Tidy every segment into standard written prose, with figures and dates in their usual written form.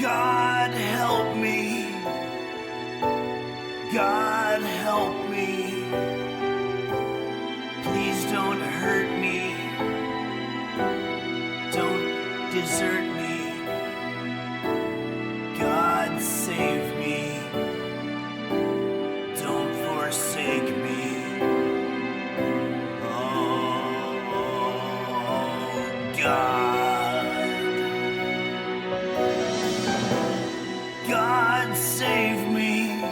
God help me. God help me. Please don't hurt me. Don't desert me. God save me. Don't forsake me. Oh, God. God save me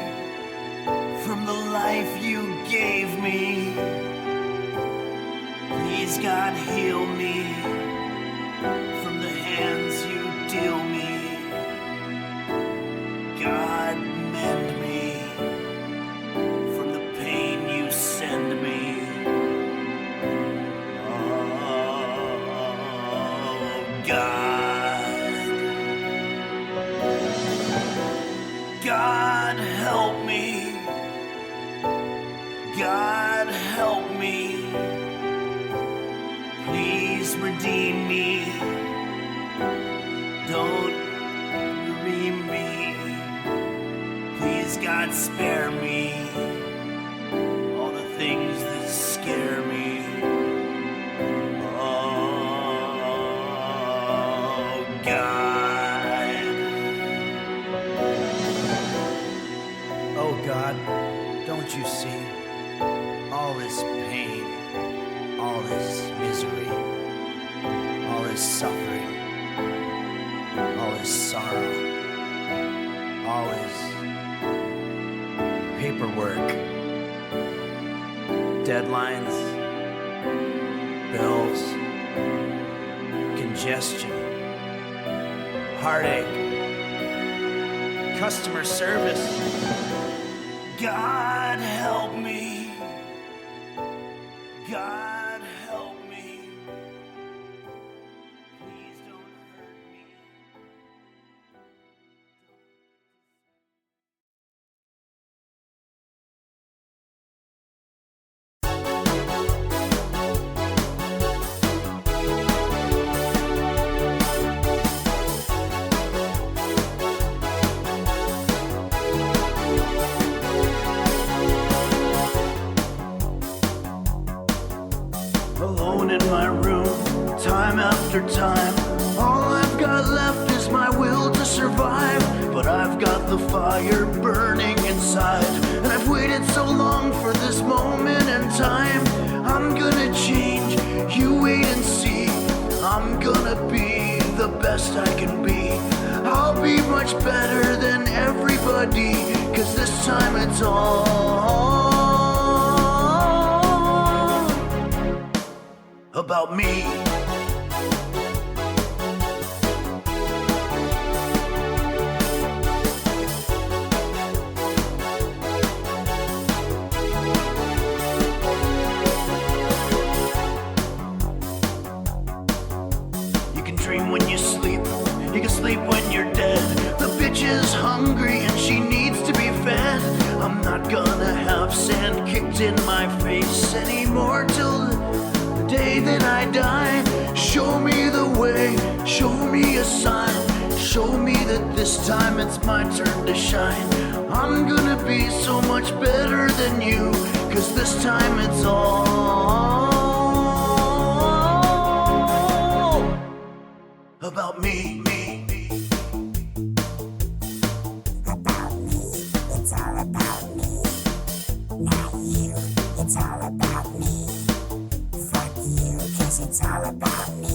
from the life you gave me. Please, God, heal me from the hands you deal me. God, mend me from the pain you send me. Oh, God. God, help me. God, help me. Please redeem me. Don't redeem me. Please, God, spare me all the things that scare me. Oh, God. Oh, God, don't you see all this pain, all this misery, all this suffering, all this sorrow, all this paperwork, deadlines, bills, congestion, heartache, customer service. God help me. God help me. Please don't hurt me. Alone in my room, time after time, all I've got left is my will to survive. But I've got the fire burning inside, and I've waited so long for this moment in time. I'm gonna change, you wait and see. I'm gonna be the best I can be. I'll be much better than everybody, 'cause this time it's all about me. You can dream when you sleep, you can sleep when you're dead. The bitch is hungry and she needs to be fed. I'm not gonna have sand kicked in my face anymore till the day that I die. Show me the way, show me a sign, show me that this time it's my turn to shine. I'm gonna be so much better than you, 'cause this time it's all about me. About me, it's all about me. Not you, it's all about me. Fuck you, 'cause it's all about me.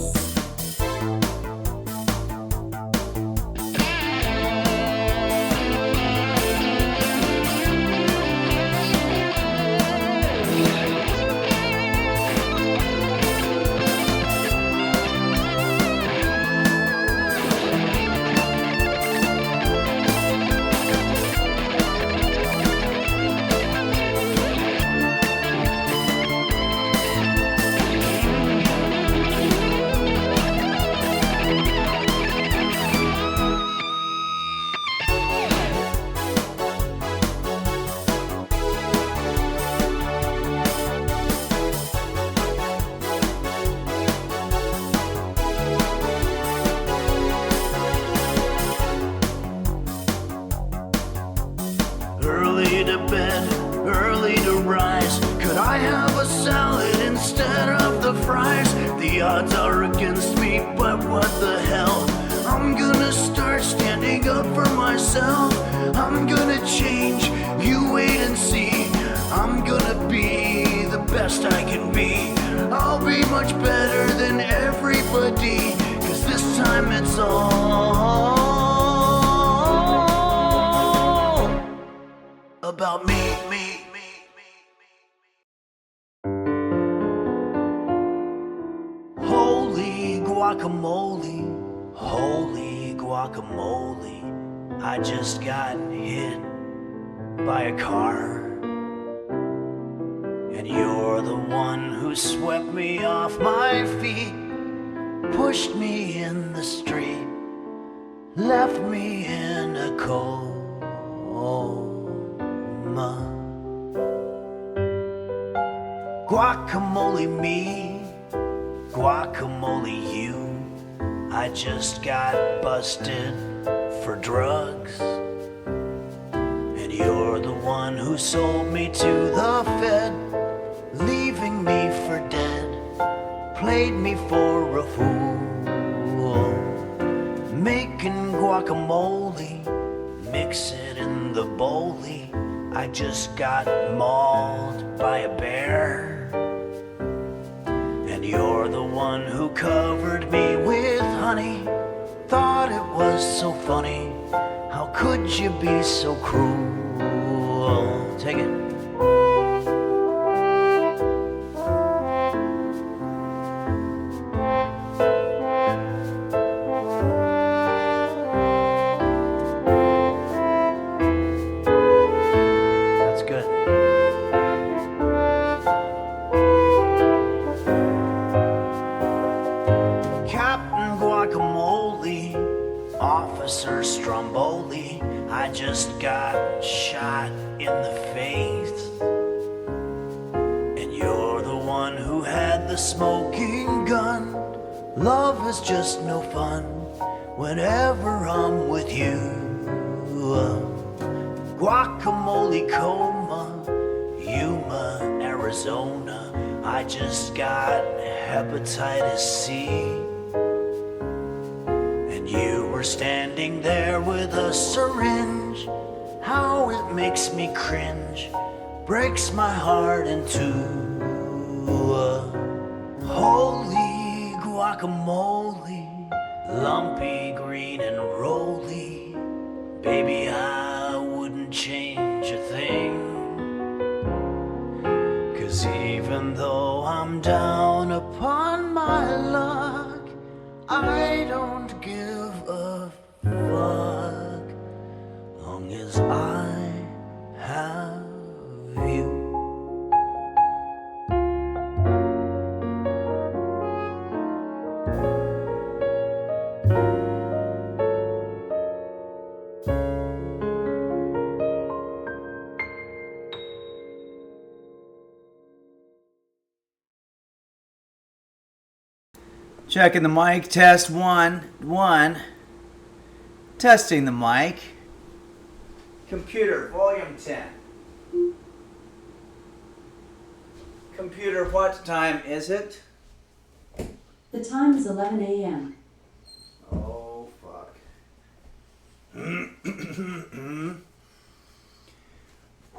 instead of the fries. The odds are against me, but what the hell? I'm gonna start standing up for myself. I'm gonna change, you wait and see. I'm gonna be the best I can be. I'll be much better than everybody, 'cause this time it's all about me. Holy guacamole, holy guacamole, I just got hit by a car. And you're the one who swept me off my feet, pushed me in the street, left me in a coma. Guacamole me, guacamole you, I just got busted for drugs. And you're the one who sold me to the Fed, leaving me for dead, played me for a fool. Making guacamole, mix it in the bowlie, I just got mauled by a bear. And you're the one who covered me with honey, thought it was so funny, how could you be so cruel? Take it. Officer Stromboli, I just got shot in the face. And you're the one who had the smoking gun. Love is just no fun whenever I'm with you. Guacamole coma, Yuma, Arizona, I just got hepatitis C. You were standing there with a syringe. How it makes me cringe, breaks my heart in two. Holy guacamole, lumpy, green and rolly, baby, I wouldn't change a thing. 'Cause even though I'm down upon my luck, I don't give a fuck, long as I have you. Checking the mic, test 1, 1. Testing the mic. Computer, volume 10. Computer, what time is it? The time is 11 a.m. Oh, fuck.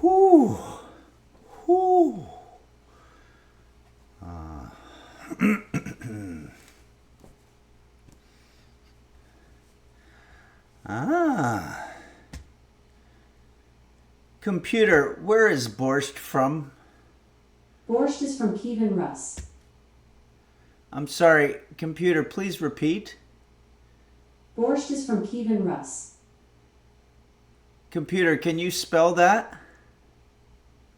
Whew. Whew. Computer, where is Borschst from? Borschst is from Kievan Rus. I'm sorry, computer, please repeat. Borschst is from Kievan Rus. Computer, can you spell that?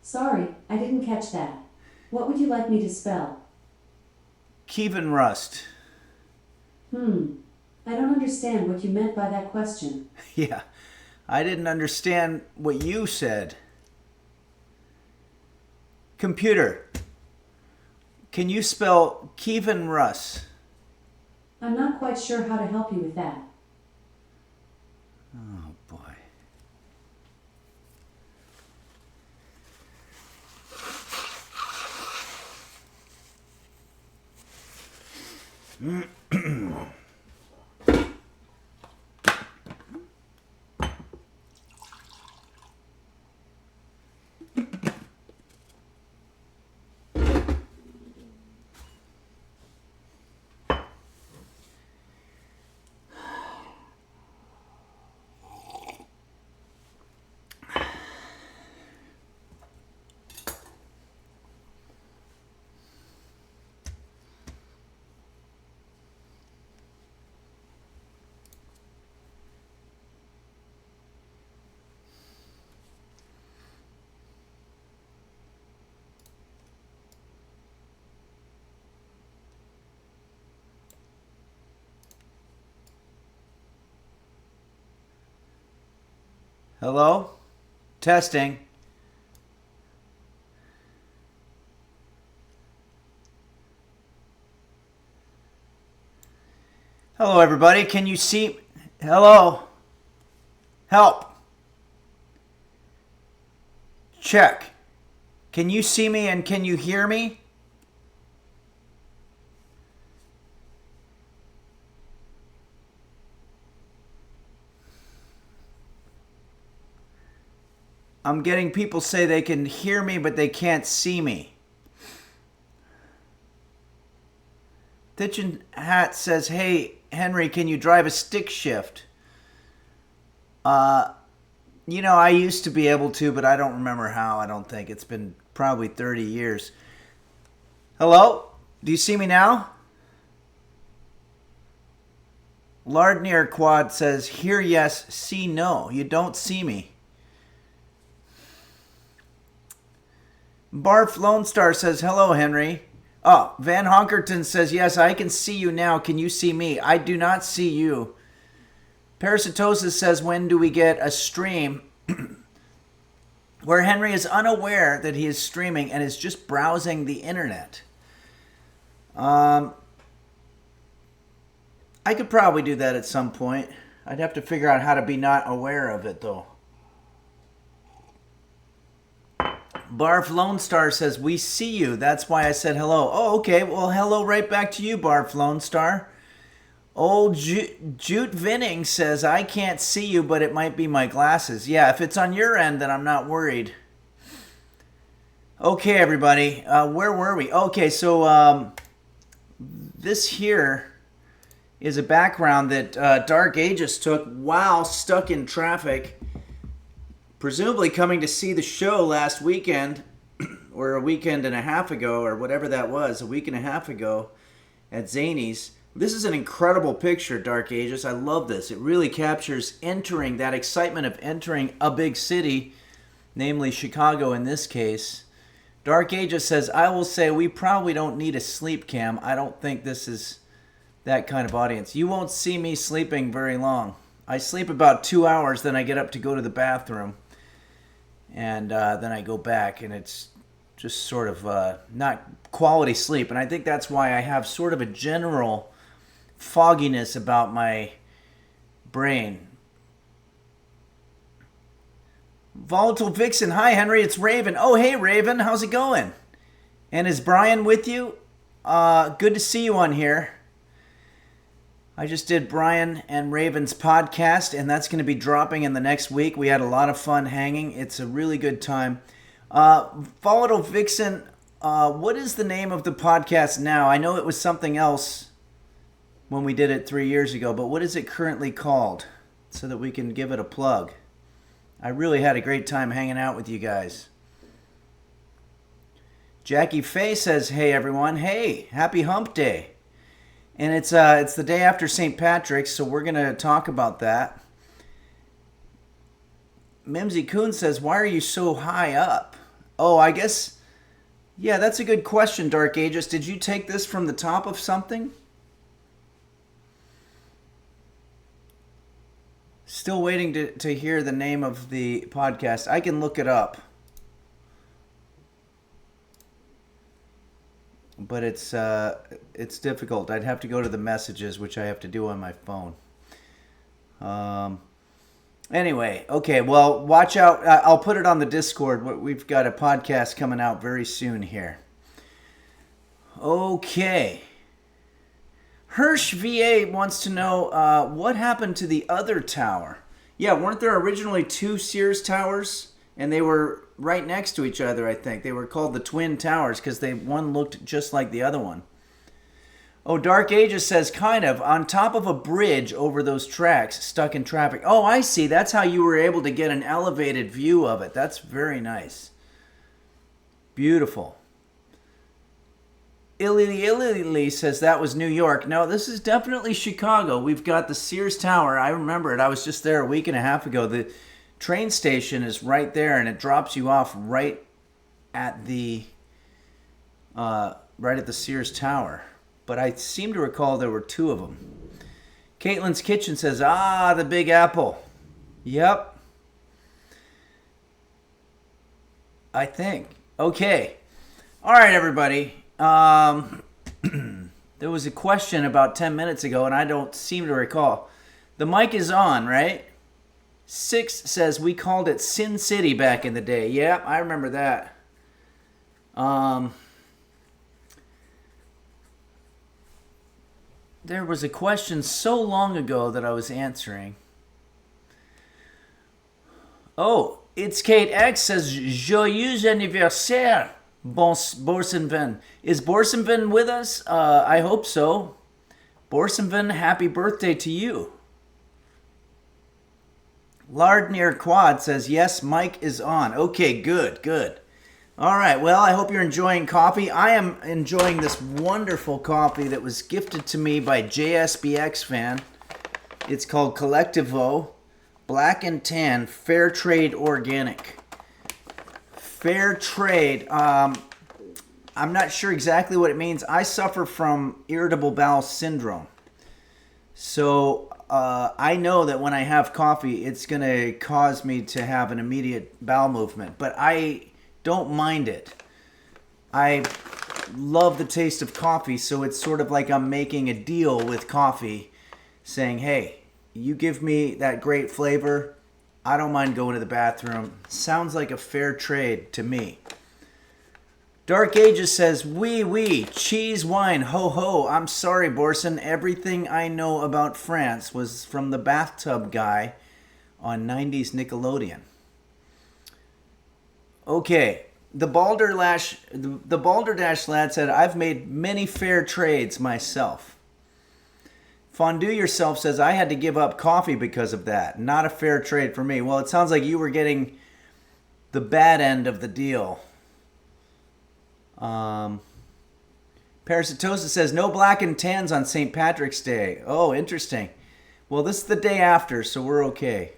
Sorry, I didn't catch that. What would you like me to spell? Kievan Rust. I don't understand what you meant by that question. Yeah, I didn't understand what you said. Computer, can you spell Kievan Rus? I'm not quite sure how to help you with that. Oh, boy. Hello? Testing. Hello, everybody. Can you see? Hello? Help. Check. Can you see me and can you hear me? I'm getting people say they can hear me, but they can't see me. Titchin Hat says, hey, Henry, can you drive a stick shift? You know, I used to be able to, but I don't remember how, I don't think. It's been probably 30 years. Hello? Do you see me now? Lardnir Quad says, hear yes, see no. You don't see me. Barf Lone Star says, hello, Henry. Oh, Van Honkerton says, yes, I can see you now. Can you see me? I do not see you. Parasitosis says, when do we get a stream where Henry is unaware that he is streaming and is just browsing the internet? I could probably do that at some point. I'd have to figure out how to be not aware of it, though. Barf Lone Star says, we see you. That's why I said hello. Oh, okay. Well, hello right back to you, Barf Lone Star. Old Jute Vinning says, I can't see you, but it might be my glasses. Yeah, if it's on your end, then I'm not worried. Okay, everybody. Where were we? Okay, so this here is a background that Dark Aegis took while stuck in traffic, presumably coming to see the show last weekend, or a weekend and a half ago, or whatever that was, a week and a half ago at Zany's. This is an incredible picture, Dark Aegis. I love this. It really captures entering, that excitement of entering a big city, namely Chicago in this case. Dark Aegis says, I will say we probably don't need a sleep cam. I don't think this is that kind of audience. You won't see me sleeping very long. I sleep about 2 hours, then I get up to go to the bathroom. And then I go back, and it's just sort of not quality sleep. And I think that's why I have sort of a general fogginess about my brain. Volatile Vixen, hi Henry, it's Raven. Oh, hey Raven, how's it going? And is Brian with you? Good to see you on here. I just did Brian and Raven's podcast, and that's going to be dropping in the next week. We had a lot of fun hanging. It's a really good time. Volatile Vixen, what is the name of the podcast now? I know it was something else when we did it 3 years ago, but what is it currently called so that we can give it a plug? I really had a great time hanging out with you guys. Jackie Faye says, hey everyone, hey, happy hump day. And it's the day after St. Patrick's, so we're going to talk about that. Mimsy Coon says, why are you so high up? Oh, I guess, yeah, that's a good question, Dark Aegis. Did you take this from the top of something? Still waiting to hear the name of the podcast. I can look it up. But it's difficult. I'd have to go to the messages, which I have to do on my phone. Anyway, okay, well, watch out. I'll put it on the Discord. We've got a podcast coming out very soon here. Okay. Hirsch VA wants to know what happened to the other tower. Yeah, weren't there originally 2 Sears towers? And they were right next to each other, I think. They were called the Twin Towers because one looked just like the other one. Oh, Dark Ages says, kind of, on top of a bridge over those tracks, stuck in traffic. Oh, I see. That's how you were able to get an elevated view of it. That's very nice. Beautiful. Illy says that was New York. No, this is definitely Chicago. We've got the Sears Tower. I remember it. I was just there a week and a half ago. The train station is right there, and it drops you off right at the Sears Tower. But I seem to recall there were 2 of them. Caitlin's Kitchen says, the Big Apple. Yep. I think. Okay. All right, everybody. There was a question about 10 minutes ago, and I don't seem to recall. The mic is on, right? 6 says we called it Sin City back in the day. Yeah, I remember that. There was a question so long ago that I was answering. Oh, it's Kate X says, Joyeux anniversaire, Borsenven. Is Borsenven with us? I hope so. Borsenven, happy birthday to you. Lardnir Quad says, yes, mic is on. Okay, good. All right, well, I hope you're enjoying coffee. I am enjoying this wonderful coffee that was gifted to me by JSBX fan. It's called Collectivo Black and Tan Fair Trade Organic. Fair trade. I'm not sure exactly what it means. I suffer from irritable bowel syndrome. So I know that when I have coffee, it's going to cause me to have an immediate bowel movement. But I don't mind it. I love the taste of coffee, so it's sort of like I'm making a deal with coffee, saying, hey, you give me that great flavor, I don't mind going to the bathroom. Sounds like a fair trade to me. Dark Ages says, oui, cheese, wine, ho ho. I'm sorry, Borson. Everything I know about France was from the bathtub guy on 90s Nickelodeon. Okay, the Balderdash lad said, I've made many fair trades myself. Fondue Yourself says, I had to give up coffee because of that. Not a fair trade for me. Well, it sounds like you were getting the bad end of the deal. Parasitosis says, no black and tans on St. Patrick's Day. Oh, interesting. Well, this is the day after, so we're okay.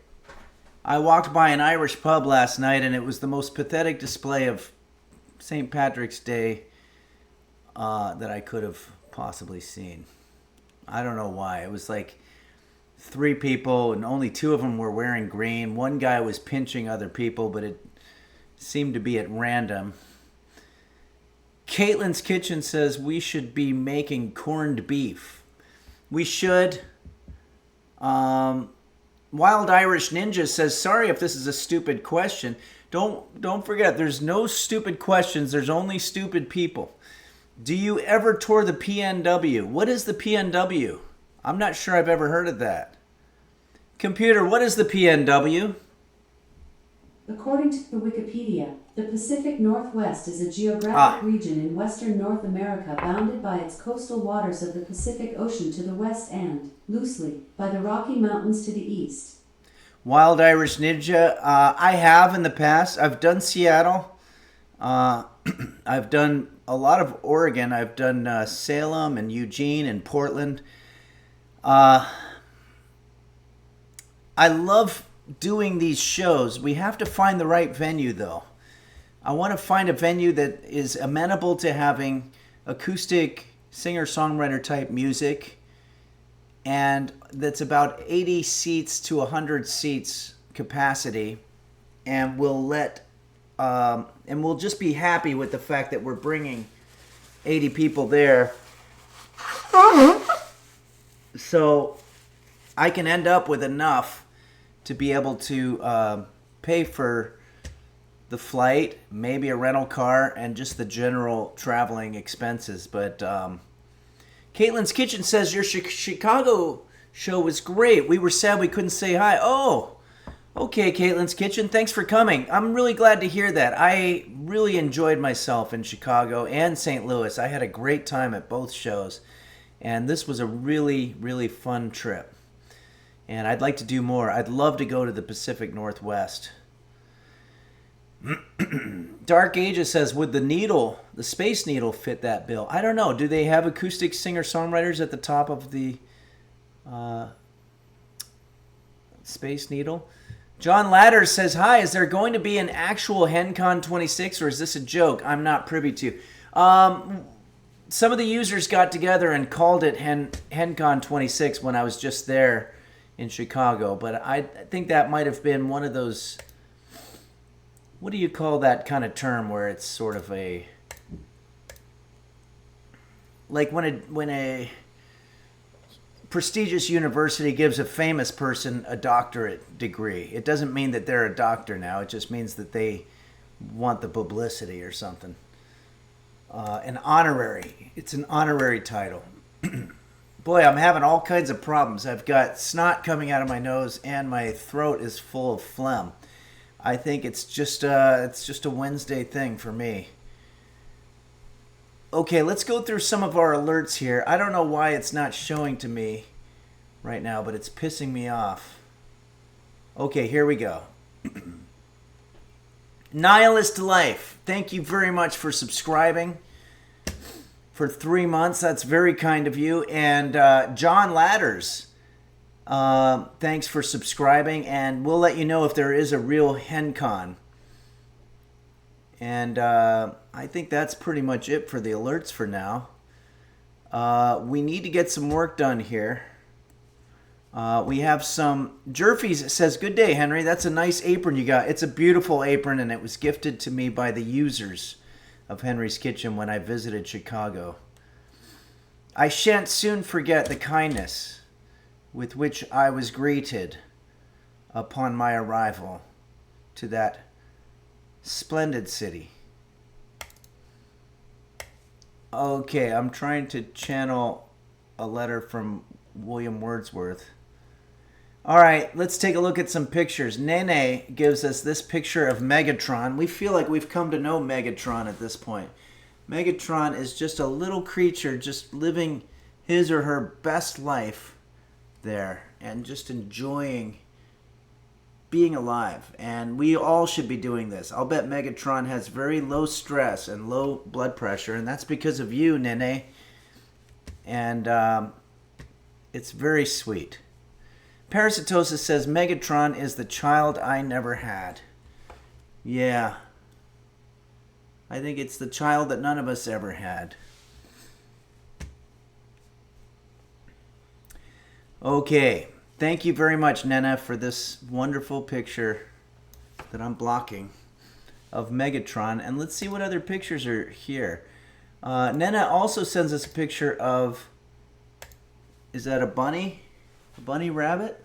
I walked by an Irish pub last night, and it was the most pathetic display of St. Patrick's Day that I could have possibly seen. I don't know why. It was like 3 people, and only 2 of them were wearing green. One guy was pinching other people, but it seemed to be at random. Caitlin's Kitchen says we should be making corned beef. We should. Wild Irish Ninja says, sorry if this is a stupid question. Don't forget, there's no stupid questions. There's only stupid people. Do you ever tour the PNW? What is the PNW? I'm not sure I've ever heard of that. Computer, what is the PNW? According to Wikipedia, the Pacific Northwest is a geographic region in western North America bounded by its coastal waters of the Pacific Ocean to the west and, loosely, by the Rocky Mountains to the east. Wild Irish Ninja, I have in the past. I've done Seattle. I've done a lot of Oregon. I've done Salem and Eugene and Portland. I love doing these shows. We have to find the right venue, though. I want to find a venue that is amenable to having acoustic singer-songwriter type music and that's about 80 seats to 100 seats capacity, and we'll just be happy with the fact that we're bringing 80 people there. So I can end up with enough to be able to pay for the flight, maybe a rental car, and just the general traveling expenses. But Caitlin's Kitchen says your Chicago show was great. We were sad we couldn't say hi. Oh, okay, Caitlin's Kitchen. Thanks for coming. I'm really glad to hear that. I really enjoyed myself in Chicago and St. Louis. I had a great time at both shows. And this was a really, really fun trip. And I'd like to do more. I'd love to go to the Pacific Northwest. Dark Ages says, would the Space Needle fit that bill? I don't know. Do they have acoustic singer-songwriters at the top of the Space Needle? John Ladders says, hi, is there going to be an actual HenCon 26 or is this a joke? I'm not privy to. Some of the users got together and called it HenCon 26 when I was just there in Chicago, but I think that might have been one of those, what do you call that kind of term where it's sort of a, like when a prestigious university gives a famous person a doctorate degree. It doesn't mean that they're a doctor now. It just means that they want the publicity or something. An honorary. It's an honorary title. Boy, I'm having all kinds of problems. I've got snot coming out of my nose and my throat is full of phlegm. I think it's just a Wednesday thing for me. Okay, let's go through some of our alerts here. I don't know why it's not showing to me right now, but it's pissing me off. Okay, here we go. Nihilist Life, thank you very much for subscribing for 3 months. That's very kind of you. And John Ladders, thanks for subscribing. And we'll let you know if there is a real HenCon. And I think that's pretty much it for the alerts for now. We need to get some work done here. We have some... Jerfies says, good day, Henry. That's a nice apron you got. It's a beautiful apron, and it was gifted to me by the users of Henry's Kitchen when I visited Chicago. I shan't soon forget the kindness with which I was greeted upon my arrival to that splendid city. Okay, I'm trying to channel a letter from William Wordsworth. All right, let's take a look at some pictures. Nene gives us this picture of Megatron. We feel like we've come to know Megatron at this point. Megatron is just a little creature just living his or her best life there and just enjoying being alive. And we all should be doing this. I'll bet Megatron has very low stress and low blood pressure, and that's because of you, Nene. And it's very sweet. Parasitosis says, Megatron is the child I never had. Yeah. I think it's the child that none of us ever had. Okay. Thank you very much, Nena, for this wonderful picture that I'm blocking of Megatron. And let's see what other pictures are here. Nena also sends us a picture of... Is that a bunny? A bunny rabbit?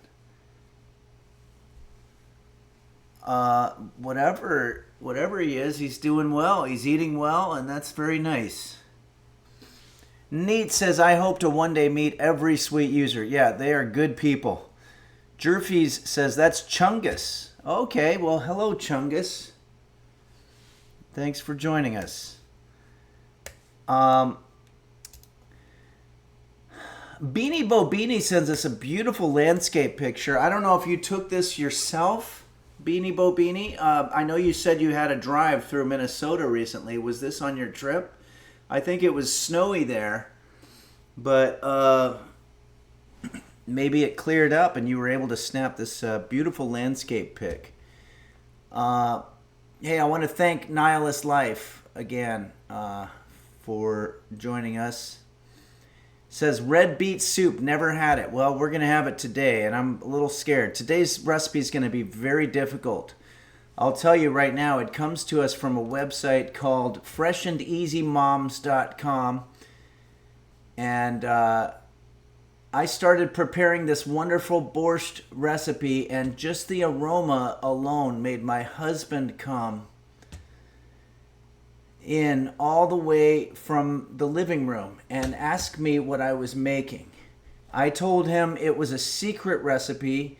Whatever he is, he's doing well. He's eating well, and that's very nice. Neat says, I hope to one day meet every sweet user. Yeah, they are good people. Jerfies says, that's Chungus. Okay, well, hello, Chungus. Thanks for joining us. Beanie Bobini sends us a beautiful landscape picture. I don't know if you took this yourself, Beanie Bobini. I know you said you had a drive through Minnesota recently. Was this on your trip? I think it was snowy there, but maybe it cleared up and you were able to snap this beautiful landscape pic. Hey, I want to thank Nihilist Life again for joining us. Says red beet soup, never had it. Well, we're going to have it today, and I'm a little scared. Today's recipe is going to be very difficult. I'll tell you right now, it comes to us from a website called freshandeasymoms.com. And I started preparing this wonderful borscht recipe, and just the aroma alone made my husband come. in all the way from the living room and asked me what I was making. I told him it was a secret recipe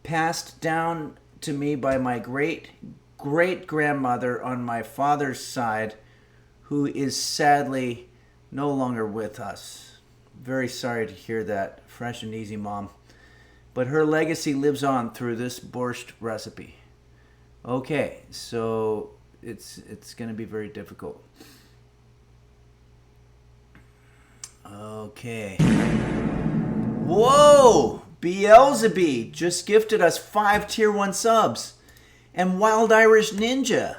passed down to me by my great-great-grandmother on my father's side, who is sadly no longer with us. Very sorry to hear that, Fresh and Easy Mom. But her legacy lives on through this borscht recipe. Okay, so it's going to be very difficult. Okay. Whoa! Beelzebub just gifted us 5 Tier 1 subs. And Wild Irish Ninja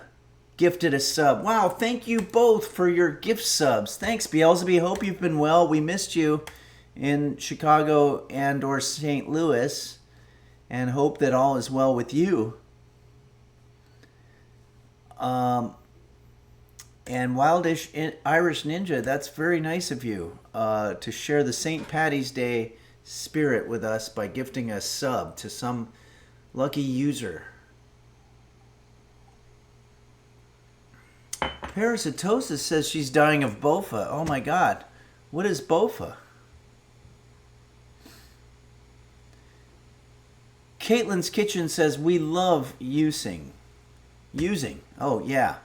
gifted a sub. Wow, thank you both for your gift subs. Thanks, Beelzebub. Hope you've been well. We missed you in Chicago and or St. Louis. And hope that all is well with you. And Wild Irish Ninja, that's very nice of you to share the St. Patty's Day spirit with us by gifting a sub to some lucky user. Parasitosis says she's dying of bofa. Oh my god. What is bofa? Caitlin's Kitchen says we love using. Oh yeah.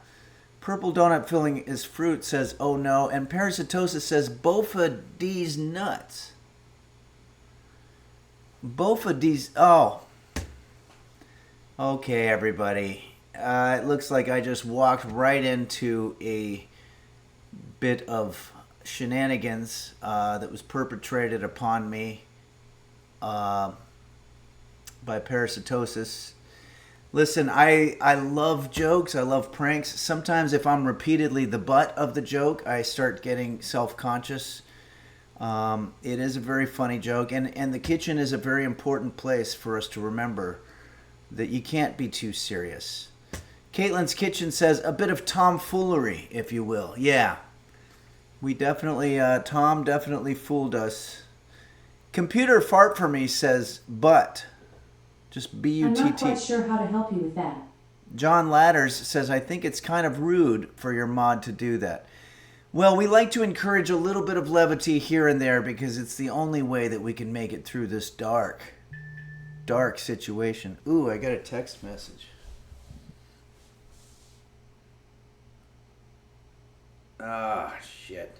Purple donut filling is fruit says oh no. And Parasitosis says bofa D's nuts. Bofa D's. Oh. Okay, everybody. It looks like I just walked right into a bit of shenanigans that was perpetrated upon me by Parasitosis. Listen, I love jokes. I love pranks. Sometimes if I'm repeatedly the butt of the joke, I start getting self-conscious. It is a very funny joke. And the kitchen is a very important place for us to remember that you can't be too serious. Caitlin's Kitchen says a bit of tomfoolery, if you will. Yeah. We definitely, Tom definitely fooled us. Computer Fart for Me says but. Just B-U-T-T. I'm not quite sure how to help you with that. John Ladders says, I think it's kind of rude for your mod to do that. Well, we like to encourage a little bit of levity here and there because it's the only way that we can make it through this dark situation. Ooh, I got a text message. Ah, shit.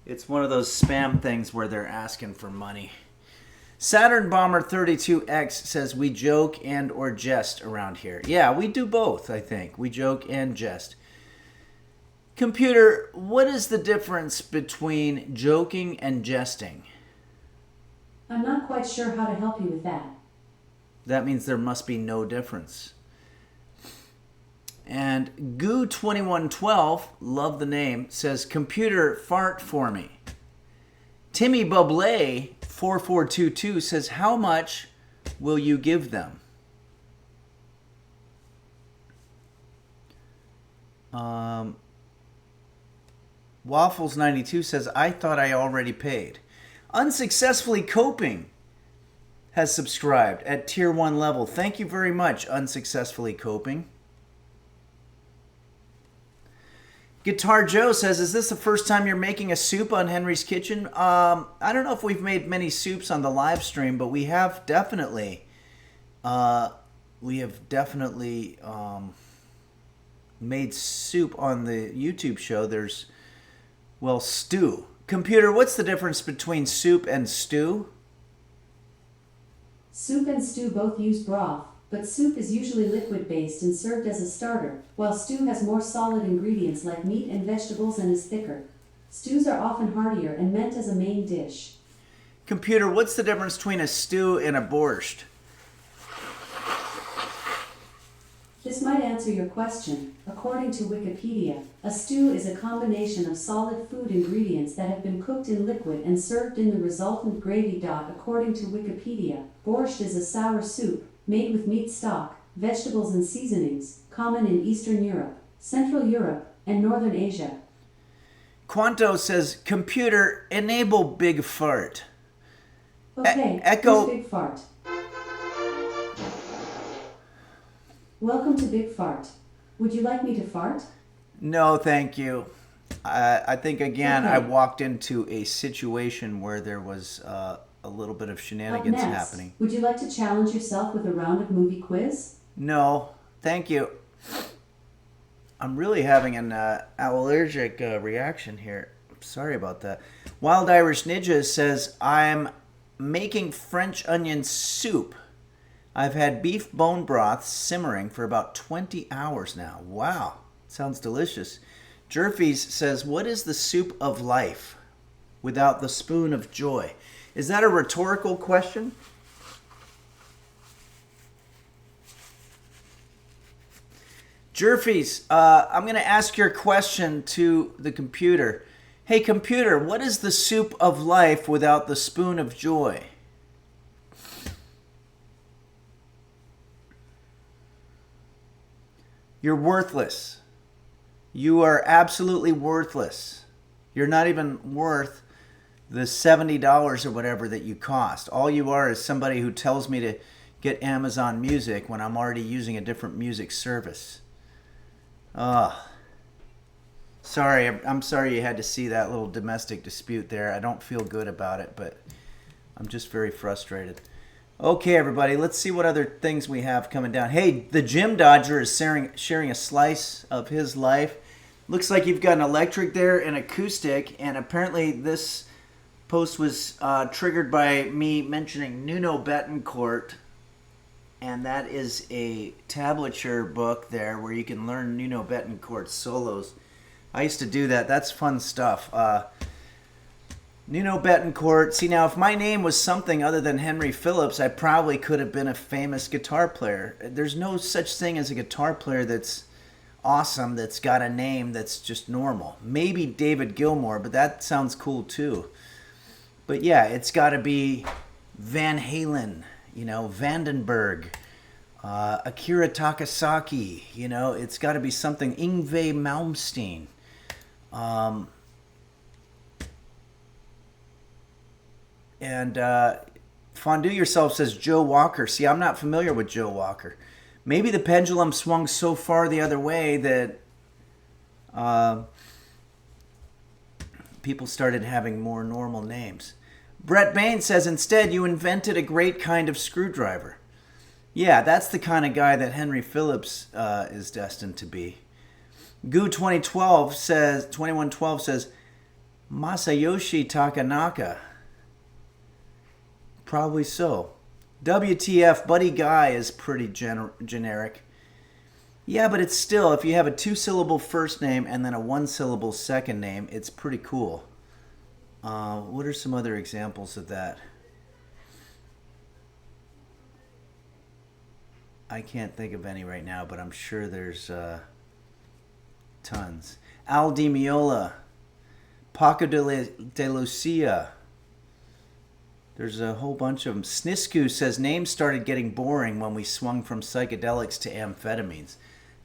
It's one of those spam things where they're asking for money. Saturn Bomber 32X says we joke and or jest around here. Yeah, we do both, I think. We joke and jest. Computer, what is the difference between joking and jesting? I'm not quite sure how to help you with that. That means there must be no difference. And Goo2112, love the name, says, computer fart for me. Timmy Bublé 4422 says, how much will you give them? Waffles92 says, I thought I already paid. Unsuccessfully Coping has subscribed at tier 1 level. Thank you very much, Unsuccessfully Coping. Guitar Joe says, is this the first time you're making a soup on Henry's Kitchen? I don't know if we've made many soups on the live stream, but we have definitely made soup on the YouTube show. There's, well, stew. Computer, what's the difference between soup and stew? Soup and stew both use broth, but soup is usually liquid-based and served as a starter, while stew has more solid ingredients like meat and vegetables and is thicker. Stews are often heartier and meant as a main dish. Computer, what's the difference between a stew and a borscht? This might answer your question. According to Wikipedia, a stew is a combination of solid food ingredients that have been cooked in liquid and served in the resultant gravy. According to Wikipedia, borscht is a sour soup made with meat stock, vegetables and seasonings, common in Eastern Europe, Central Europe, and Northern Asia. Quanto says, computer, enable Big Fart. Okay, Echo. Big Fart. Welcome to Big Fart. Would you like me to fart? No, thank you. I think, again, I Okay. walked into a situation where there was a little bit of Up shenanigans next, happening. would you like to challenge yourself with a round of movie quiz? No, thank you. I'm really having an allergic reaction here. Sorry about that. Wild Irish Ninja says, I'm making French onion soup. I've had beef bone broth simmering for about 20 hours now. Wow, sounds delicious. Jerfies says, what is the soup of life without the spoon of joy? Is that a rhetorical question? Jerfies, I'm going to ask your question to the computer. Hey, computer, what is the soup of life without the spoon of joy? You're worthless. You are absolutely worthless. You're not even worth the $70 or whatever that you cost. All you are is somebody who tells me to get Amazon Music when I'm already using a different music service. Sorry, I'm sorry you had to see that little domestic dispute there. I don't feel good about it, but I'm just very frustrated. Okay, everybody, let's see what other things we have coming down. Hey, the Gym Dodger is sharing a slice of his life. Looks like you've got an electric there, an acoustic, and apparently this post was triggered by me mentioning Nuno Betancourt, and that is a tablature book there where you can learn Nuno Betancourt's solos. I used to do that. That's fun stuff. Nuno Betancourt. See, now, if my name was something other than Henry Phillips, I probably could have been a famous guitar player. There's no such thing as a guitar player that's awesome, that's got a name that's just normal. Maybe David Gilmour, but that sounds cool too. But yeah, it's got to be Van Halen, Vandenberg, Akira Takasaki, it's got to be something, Yngwie Malmsteen. And Fondue Yourself says Joe Walker. See, I'm not familiar with Joe Walker. Maybe the pendulum swung so far the other way that people started having more normal names. Brett Bain says, instead, you invented a great kind of screwdriver. Yeah, that's the kind of guy that Henry Phillips is destined to be. Goo 2112 says, Masayoshi Takanaka. Probably so. WTF, Buddy Guy is pretty generic. Yeah, but it's still, if you have a 2-syllable first name and then a 1-syllable second name, it's pretty cool. What are some other examples of that? I can't think of any right now, but I'm sure there's tons. Al Di Meola, Paco de Lucia. There's a whole bunch of them. Snisku says, names started getting boring when we swung from psychedelics to amphetamines.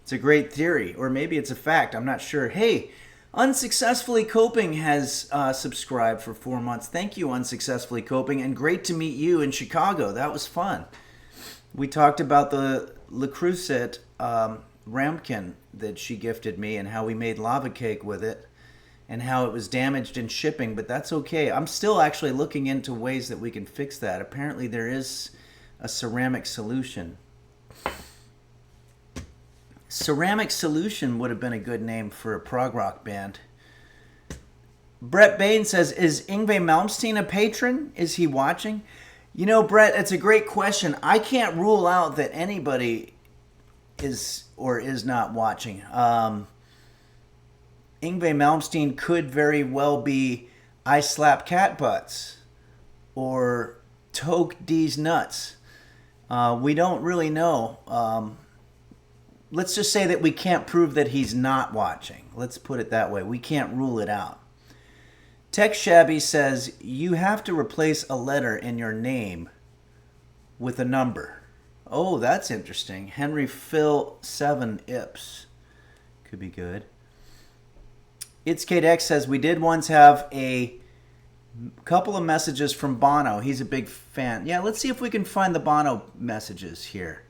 It's a great theory, or maybe it's a fact. I'm not sure. Hey, Unsuccessfully Coping has subscribed for 4 months. Thank you, Unsuccessfully Coping, and great to meet you in Chicago. That was fun. We talked about the Le Creuset ramekin that she gifted me and how we made lava cake with it and how it was damaged in shipping, but that's okay. I'm still actually looking into ways that we can fix that. Apparently there is a ceramic solution. Ceramic Solution would have been a good name for a prog rock band. Brett Bain says, is Yngwie Malmsteen a patron? Is he watching? Brett, it's a great question. I can't rule out that anybody is or is not watching. Yngwie Malmsteen could very well be I Slap Cat Butts or Toke D's Nuts. We don't really know. Let's just say that we can't prove that he's not watching. Let's put it that way. We can't rule it out. Tech Shabby says, you have to replace a letter in your name with a number. Oh, that's interesting. Henry Phil 7 Ips. Could be good. It's Kate X says, we did once have a couple of messages from Bono. He's a big fan. Yeah, let's see if we can find the Bono messages here.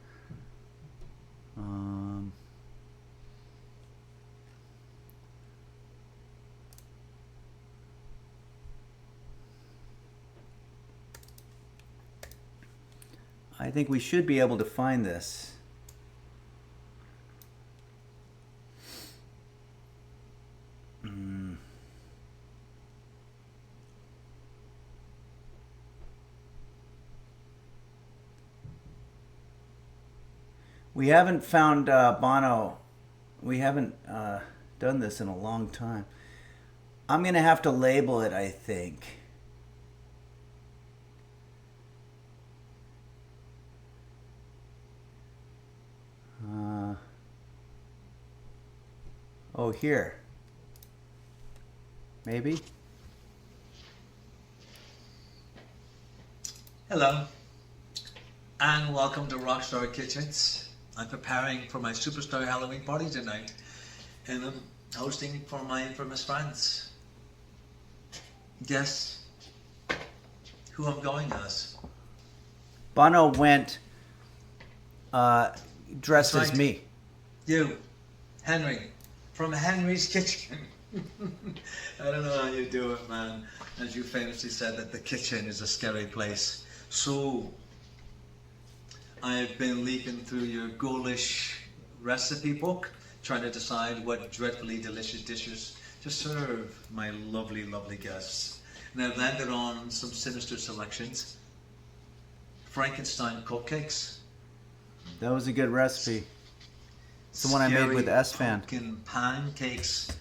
I think we should be able to find this. We haven't found Bono. We haven't done this in a long time. I'm going to have to label it, I think. Oh, here. Maybe? Hello, and welcome to Rockstar Kitchens. I'm preparing for my Superstar Halloween party tonight, and I'm hosting for my infamous friends. Guess who I'm going as? Bono went dressed That's as right. me. You, Henry, from Henry's Kitchen. I don't know how you do it, man. As you famously said that the kitchen is a scary place. So, I've been leafing through your ghoulish recipe book, trying to decide what dreadfully delicious dishes to serve my lovely, lovely guests. And I've landed on some sinister selections. Frankenstein cupcakes. That was a good recipe. It's the one I made with Scary S-Fan. pumpkin pancakes.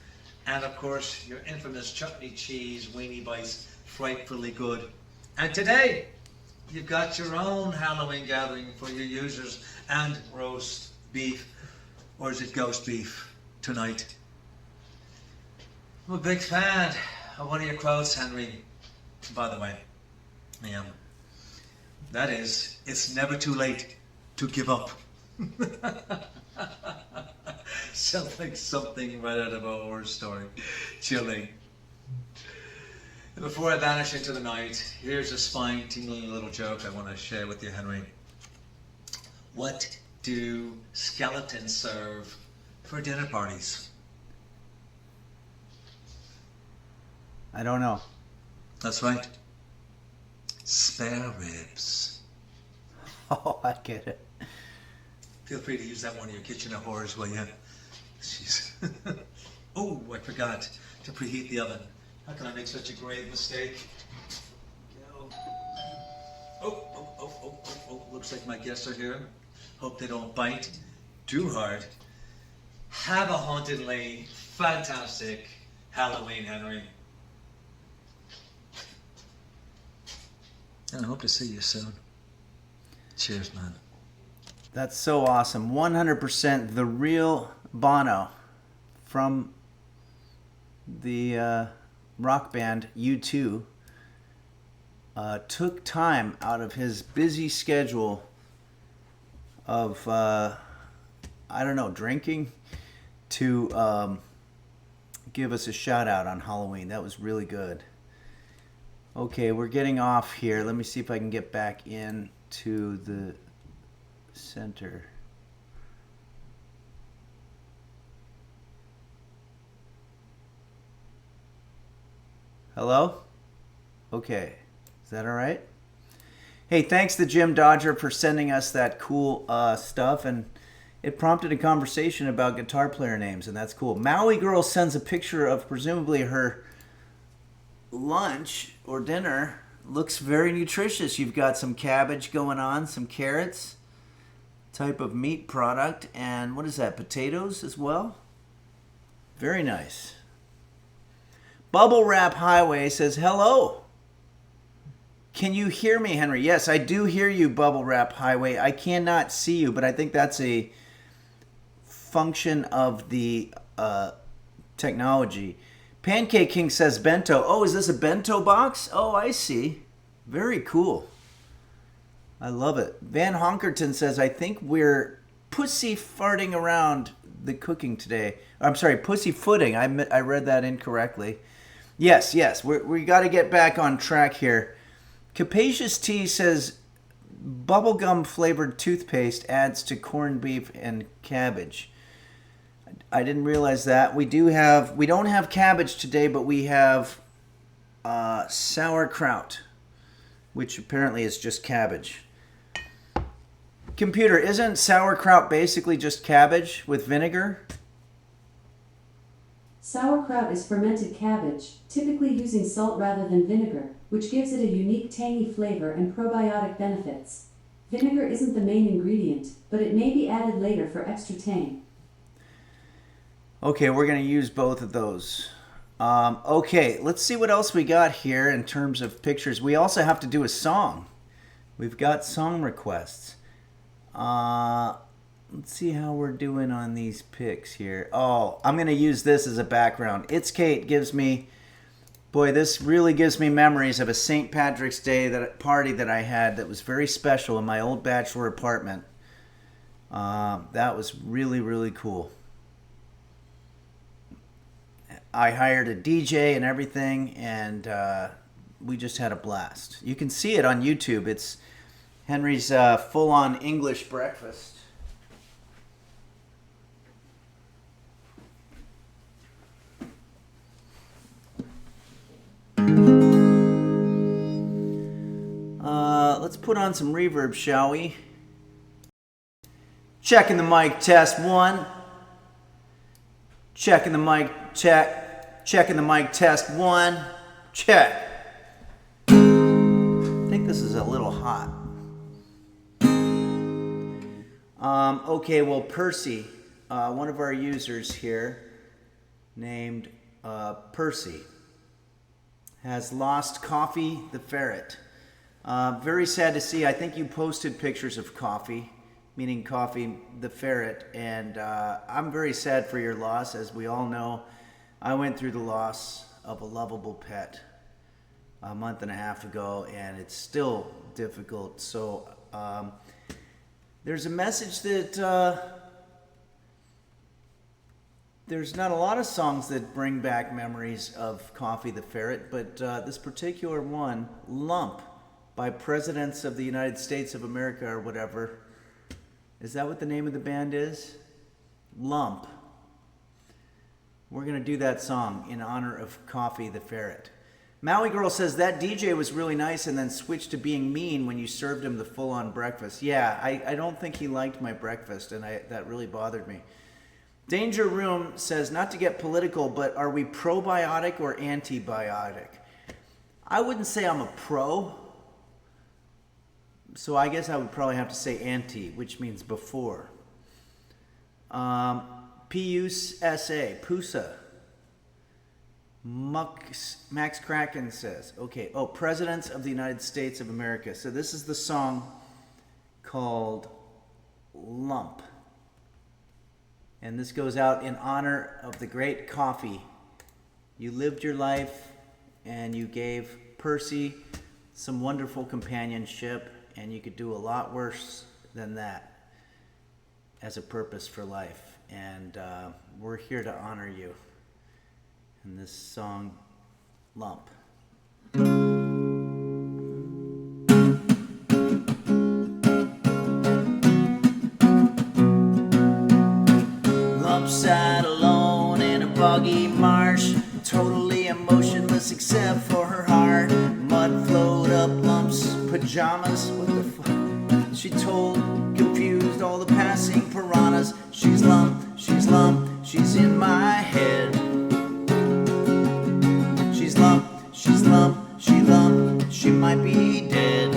And of course, your infamous chutney cheese weenie bites, frightfully good. And today, you've got your own Halloween gathering for your users and roast beef. Or is it ghost beef tonight? I'm a big fan of one of your quotes, Henry. By the way, I am. That is, it's never too late to give up. Sounds like something right out of a horror story. Chilling. And before I vanish into the night, here's a spine-tingling little joke I want to share with you, Henry. What do skeletons serve for dinner parties? I don't know. That's right. Spare ribs. Oh, I get it. Feel free to use that one in your kitchen of horrors, will you? Jeez. Oh, I forgot to preheat the oven. How can I make such a grave mistake? Go. Oh. Looks like my guests are here. Hope they don't bite too hard. Have a hauntingly fantastic Halloween, Henry. And I hope to see you soon. Cheers, man. That's so awesome. 100% the real Bono from the rock band U2 took time out of his busy schedule of, I don't know, drinking to give us a shout out on Halloween. That was really good. Okay, we're getting off here. Let me see if I can get back into the center. Hello? Okay. Is that all right? Hey, thanks to Jim Dodger for sending us that cool stuff, and it prompted a conversation about guitar player names, and that's cool. Maui Girl sends a picture of presumably her lunch or dinner. Looks very nutritious. You've got some cabbage going on, some carrots, type of meat product, and what is that, potatoes as well? Very nice. Bubble Wrap Highway says, hello. Can you hear me, Henry? Yes, I do hear you, Bubble Wrap Highway. I cannot see you, but I think that's a function of the technology. Pancake King says bento. Oh, is this a bento box? Oh, I see. Very cool. I love it. Van Honkerton says, I think we're pussy farting around the cooking today. I'm sorry, pussy footing. I read that incorrectly. Yes. We got to get back on track here. Capacious T says, bubblegum flavored toothpaste adds to corned beef and cabbage. I didn't realize that. We don't have cabbage today, but we have sauerkraut, which apparently is just cabbage. Computer, isn't sauerkraut basically just cabbage with vinegar? Sauerkraut is fermented cabbage, typically using salt rather than vinegar, which gives it a unique tangy flavor and probiotic benefits. Vinegar isn't the main ingredient, but it may be added later for extra tang. Okay, we're going to use both of those. Okay, let's see what else we got here in terms of pictures. We also have to do a song. We've got song requests. Let's see how we're doing on these pics here. Oh, I'm going to use this as a background. It's Kate gives me... Boy, this really gives me memories of a St. Patrick's Day party that I had that was very special in my old bachelor apartment. That was really, really cool. I hired a DJ and everything, and we just had a blast. You can see it on YouTube. It's Henry's full-on English breakfast. Let's put on some reverb, shall we? Checking the mic, test 1. Checking the mic, check. Checking the mic, test 1. Check. I think this is a little hot. Okay, well, Percy, one of our users here, named Percy, has lost Coffee the ferret. Very sad to see. I think you posted pictures of Coffee, meaning Coffee the ferret, and I'm very sad for your loss. As we all know, I went through the loss of a lovable pet a month and a half ago, and it's still difficult. So there's a message that there's not a lot of songs that bring back memories of Coffee the ferret, but this particular one, Lump, by Presidents of the United States of America or whatever. Is that what the name of the band is? Lump. We're going to do that song in honor of Coffee the ferret. Maui Girl says that DJ was really nice and then switched to being mean when you served him the full-on breakfast. Yeah, I don't think he liked my breakfast, and that really bothered me. Danger Room says, not to get political, but are we probiotic or antibiotic? I wouldn't say I'm a pro. So I guess I would probably have to say anti, which means before. P-U-S-A, Pusa. Max Kraken says, okay, Presidents of the United States of America. So this is the song called Lump. And this goes out in honor of the great Coffee. You lived your life and you gave Percy some wonderful companionship, and you could do a lot worse than that as a purpose for life. And we're here to honor you in this song, Lump. Lump sat alone in a boggy marsh, totally emotionless except for her heart. Mud flowed up Lump's pajamas. What the fuck? She told, confused, all the passing piranhas. She's Lump, she's Lump, she's in my head. She's Lump, she's Lump, she Lump, she might be dead.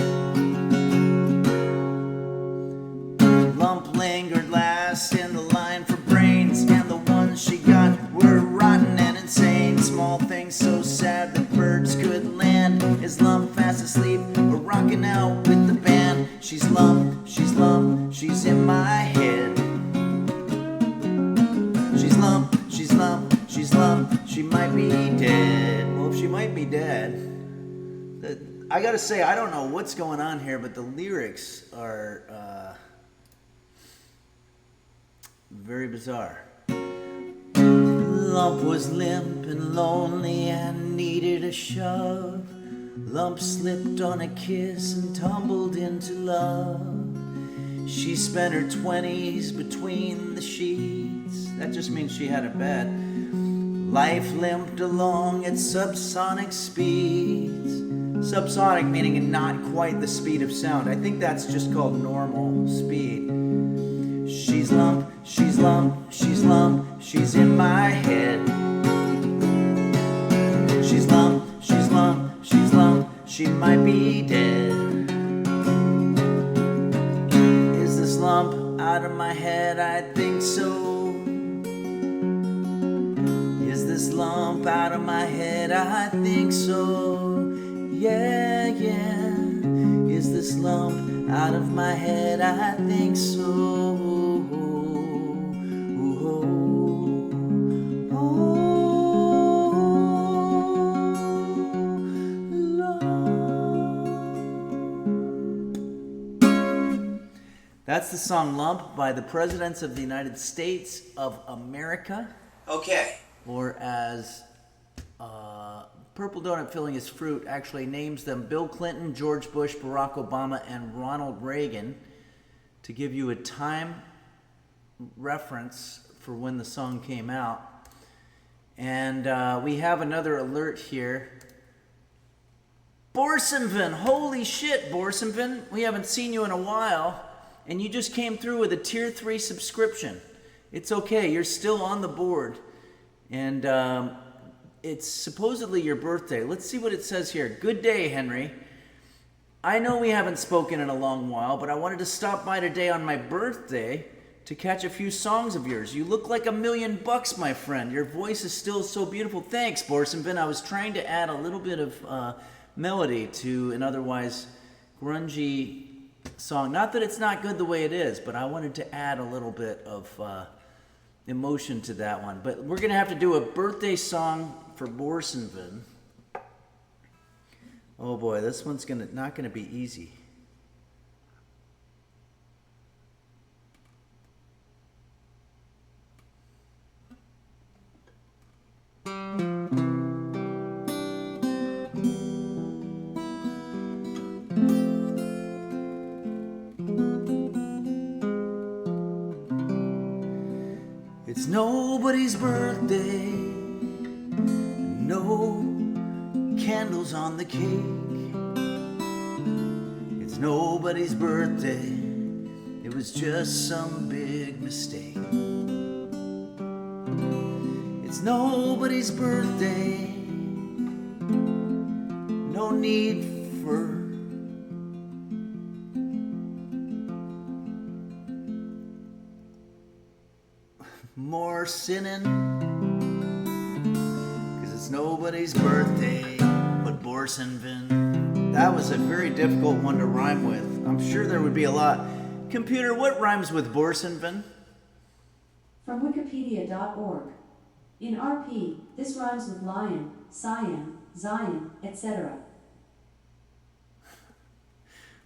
Lump lingered last in the line for brains, and the ones she got were rotten and insane. Small things so sad that birds could land. Is Lump fast asleep or rocking out with the band? She's Lump, she's Lump, she's in my head. She's Lump, she's Lump, she's Lump, she might be dead. Well, if she might be dead, I gotta say, I don't know what's going on here, but the lyrics are very bizarre. Lump was limp and lonely and needed a shove. Lump slipped on a kiss and tumbled into love. She spent her 20s between the sheets. That just means she had a bed. Life limped along at subsonic speeds. Subsonic meaning not quite the speed of sound. I think that's just called normal speed. She's lump, she's lump, she's lump, she's in my head. She's lump, she's lump, she's lump, she might be dead. Is this lump out of my head? I think so. Is this lump out of my head? I think so. Yeah, yeah. Is this lump out of my head? I think so. That's the song Lump by the Presidents of the United States of America. Okay. Or as Purple Donut Filling His Fruit actually names them Bill Clinton, George Bush, Barack Obama, and Ronald Reagan, to give you a time reference for when the song came out. And we have another alert here. Borsenvin, holy shit, Borsenvin. We haven't seen you in a while. And you just came through with a tier 3 subscription. It's okay, you're still on the board. And it's supposedly your birthday. Let's see what it says here. Good day, Henry. I know we haven't spoken in a long while, but I wanted to stop by today on my birthday to catch a few songs of yours. You look like $1,000,000, my friend. Your voice is still so beautiful. Thanks, Borsenvin. I was trying to add a little bit of melody to an otherwise grungy song. Not that it's not good the way it is, but I wanted to add a little bit of emotion to that one. But we're going to have to do a birthday song for Borsenvin. Oh boy, this one's not going to be easy. It's nobody's birthday, no candles on the cake. It's nobody's birthday, it was just some big mistake. It's nobody's birthday, no need for more sinning, 'cause it's nobody's birthday but Borsenvin. That was a very difficult one to rhyme with. I'm sure there would be a lot. Computer, what rhymes with Borsenvin? From wikipedia.org. In RP, this rhymes with lion, cyan, Zion, etc.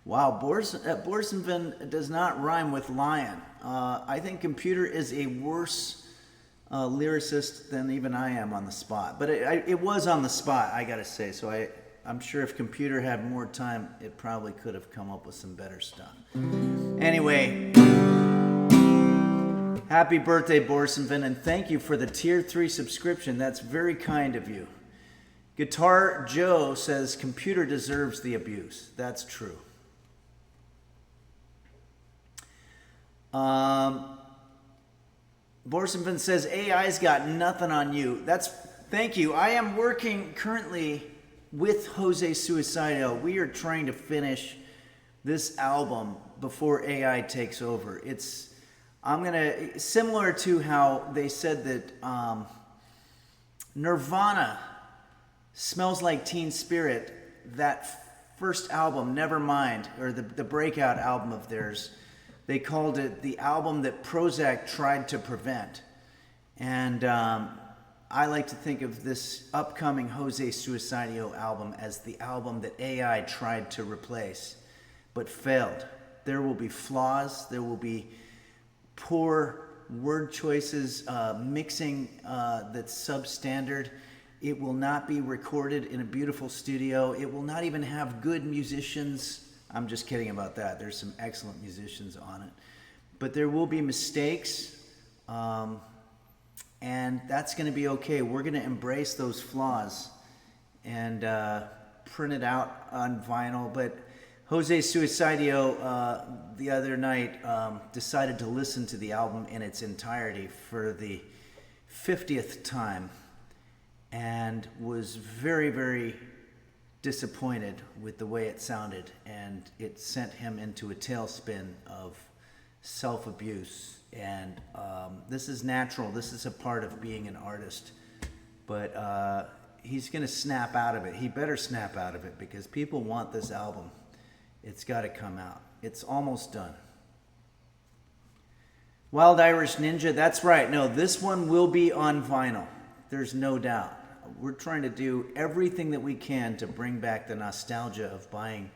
Wow, Borsenvin does not rhyme with lion. I think Computer is a worse lyricist than even I am on the spot. But it was on the spot, I gotta say. So I'm sure if Computer had more time, it probably could have come up with some better stuff. Anyway, happy birthday, Borsenvin, and thank you for the tier 3 subscription. That's very kind of you. Guitar Joe says Computer deserves the abuse. That's true. Borsenvin says AI's got nothing on you. Thank you. I am working currently with Jose Suicidio. We are trying to finish this album before AI takes over. Similar to how they said that Nirvana Smells Like Teen Spirit, that first album, Nevermind, or the breakout album of theirs, they called it the album that Prozac tried to prevent. And I like to think of this upcoming Jose Suicidio album as the album that AI tried to replace, but failed. There will be flaws, there will be poor word choices, mixing that's substandard. It will not be recorded in a beautiful studio. It will not even have good musicians. I'm just kidding about that. There's some excellent musicians on it. But there will be mistakes, and that's going to be okay. We're going to embrace those flaws and printed out on vinyl, but Jose Suicidio the other night decided to listen to the album in its entirety for the 50th time and was very, very disappointed with the way it sounded, and it sent him into a tailspin of self-abuse. And this is natural. This is a part of being an artist. But he's going to snap out of it. He better snap out of it because people want this album. It's got to come out. It's almost done. Wild Irish Ninja, that's right. No, this one will be on vinyl. There's no doubt. We're trying to do everything that we can to bring back the nostalgia of buying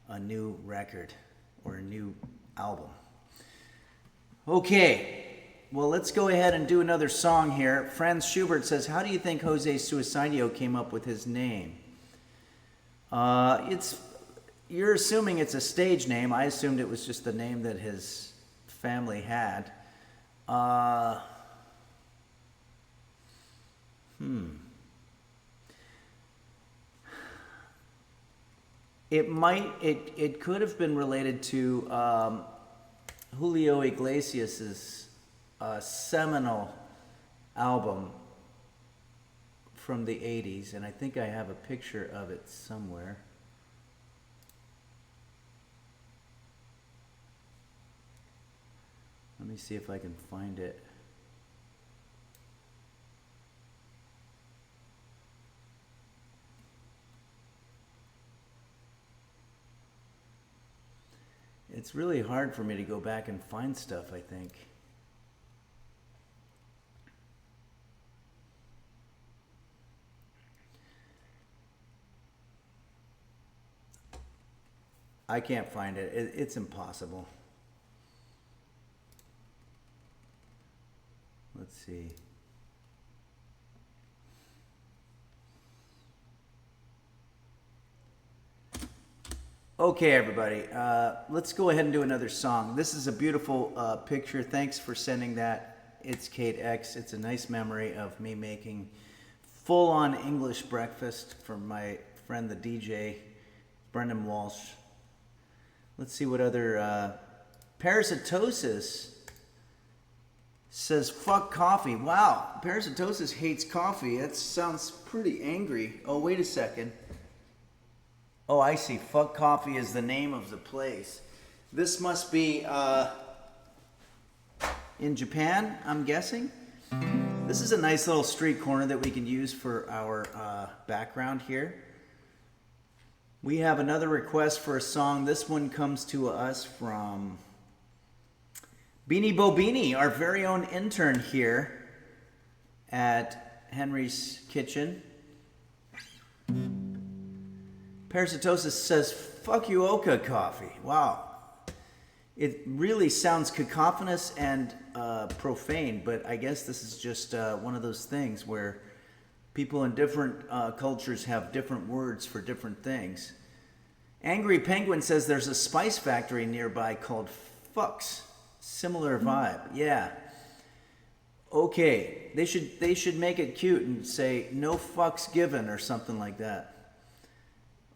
a new record or a new album. Okay, well, let's go ahead and do another song here. Franz Schubert says, how do you think Jose Suicidio came up with his name? You're assuming it's a stage name. I assumed it was just the name that his family had. It could have been related to Julio Iglesias's seminal album from the 80s, and I think I have a picture of it somewhere. Let me see if I can find it. It's really hard for me to go back and find stuff, I think. I can't find it. It's impossible. Let's see. Okay, everybody, let's go ahead and do another song. This is a beautiful picture. Thanks for sending that. It's Kate X. It's a nice memory of me making full-on English breakfast for my friend, the DJ, Brendan Walsh. Let's see what other... Parasitosis says, fuck coffee. Wow, Parasitosis hates coffee. That sounds pretty angry. Oh, wait a second. Oh, I see. Fuck Coffee is the name of the place. This must be in Japan, I'm guessing. This is a nice little street corner that we can use for our background here. We have another request for a song. This one comes to us from Beanie Bobini, our very own intern here at Henry's Kitchen. Parasitosis says, fuck you, Oka coffee. Wow. It really sounds cacophonous and profane, but I guess this is just one of those things where people in different cultures have different words for different things. Angry Penguin says there's a spice factory nearby called Fucks. Similar vibe. Yeah. Okay. They should make it cute and say no fucks given or something like that.